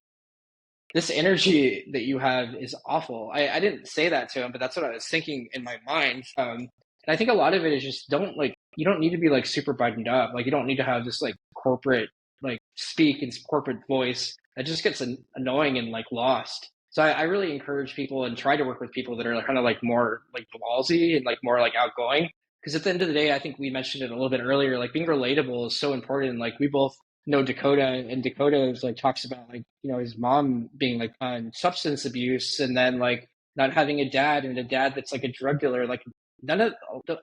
Speaker 1: this energy that you have is awful. I didn't say that to him, but that's what I was thinking in my mind. And I think a lot of it is just you don't need to be like super buttoned up. Like you don't need to have this like corporate, like speak in corporate voice. That just gets annoying and like lost. So I really encourage people and try to work with people that are kind of like more like ballsy and like more like outgoing. Because at the end of the day, I think we mentioned it a little bit earlier, like being relatable is so important. Like we both know Dakota, and Dakota is like talks about like his mom being like on substance abuse, and then like not having a dad, and a dad that's like a drug dealer. Like none of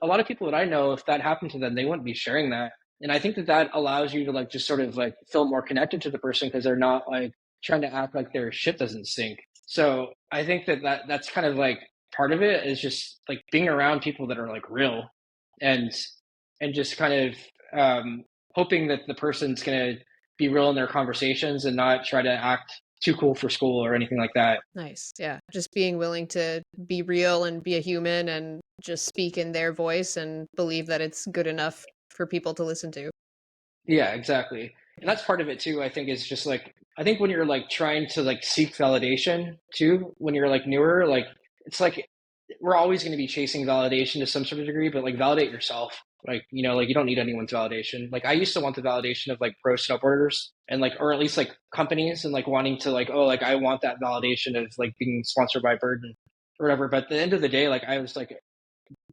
Speaker 1: a lot of people that I know, if that happened to them, they wouldn't be sharing that. And I think that that allows you to like just sort of like feel more connected to the person because they're not like trying to act like their shit doesn't stink. So I think that's kind of like part of it is just like being around people that are like real, and just kind of hoping that the person's going to be real in their conversations and not try to act too cool for school or anything like that.
Speaker 2: Nice. Yeah. Just being willing to be real and be a human and just speak in their voice and believe that it's good enough for people to listen to.
Speaker 1: Yeah, exactly. And
Speaker 2: Yeah.
Speaker 1: that's part of it too, I think, is just like, I think when you're like trying to like seek validation too, when you're like newer, like it's like we're always going to be chasing validation to some sort of degree, but like validate yourself. Like, like you don't need anyone's validation. Like I used to want the validation of like pro snowboarders and like, or at least like companies and like wanting to like, oh, like I want that validation of like being sponsored by Burden or whatever. But at the end of the day, like I was like,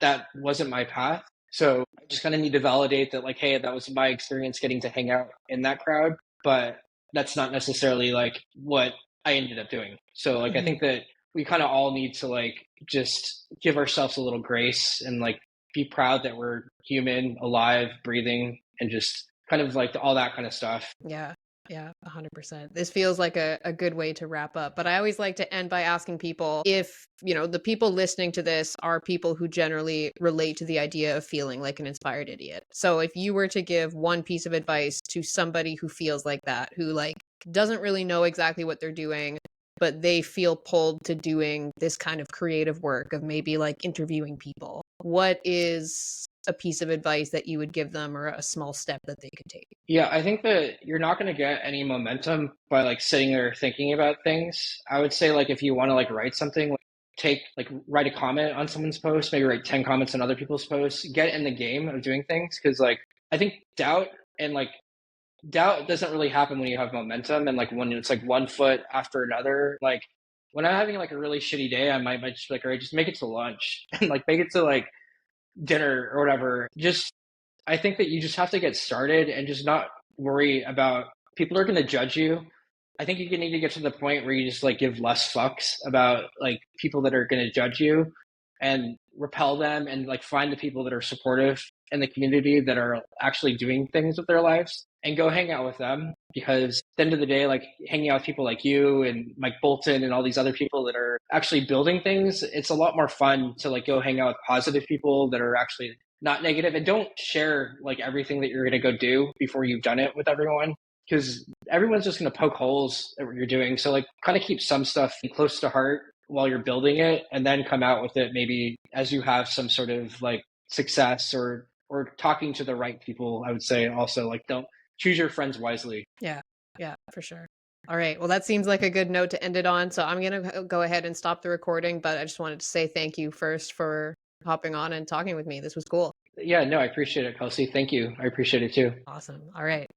Speaker 1: that wasn't my path. So I just kind of need to validate that, like, hey, that was my experience getting to hang out in that crowd, but that's not necessarily like what I ended up doing. So, like, I
Speaker 2: Hmm.
Speaker 1: think that we kind of all need to like just give ourselves a little grace and like be proud that we're human, alive, breathing, and just kind of like all that kind of stuff.
Speaker 2: Yeah. Yeah, 100%. This feels like a good way to wrap up. But I always like to end by asking people if, the people listening to this are people who generally relate to the idea of feeling like an inspired idiot. So if you were to give one piece of advice to somebody who feels like that, who like doesn't really know exactly what they're doing, but they feel pulled to doing this kind of creative work of maybe like interviewing people, what is a piece of advice that you would give them or a small step that they could take?
Speaker 1: Yeah, I think that you're not going to get any momentum by like sitting there thinking about things. I would say like if you want to like write something, like write a comment on someone's post, maybe write 10 comments on other people's posts, get in the game of doing things because like I think and like doubt doesn't really happen when you have momentum and like when it's like one foot after another. Like when I'm having like a really shitty day, I might just be like, all right, just make it to lunch and like make it to like dinner or whatever. Just I think that you just have to get started and just not worry about people are going to judge you. I think you need to get to the point where you just like give less fucks about like people that are going to judge you and repel them and like find the people that are supportive in the community that are actually doing things with their lives and go hang out with them because at the end of the day, like hanging out with people like you and Mike Bolton and all these other people that are actually building things, it's a lot more fun to like go hang out with positive people that are actually not negative, and don't share like everything that you're going to go do before you've done it with everyone, because everyone's just going to poke holes at what you're doing. So like kind of keep some stuff close to heart while you're building it, and then come out with it maybe as you have some sort of like success, or talking to the right people. I would say also, like, don't choose your friends wisely.
Speaker 2: Yeah. Yeah, for sure. All right. Well, that seems like a good note to end it on. So I'm going to go ahead and stop the recording, but I just wanted to say thank you first for hopping on and talking with me. This was cool.
Speaker 1: Yeah, no, I appreciate it, Kelsey. Thank you. I appreciate it too.
Speaker 2: Awesome. All right.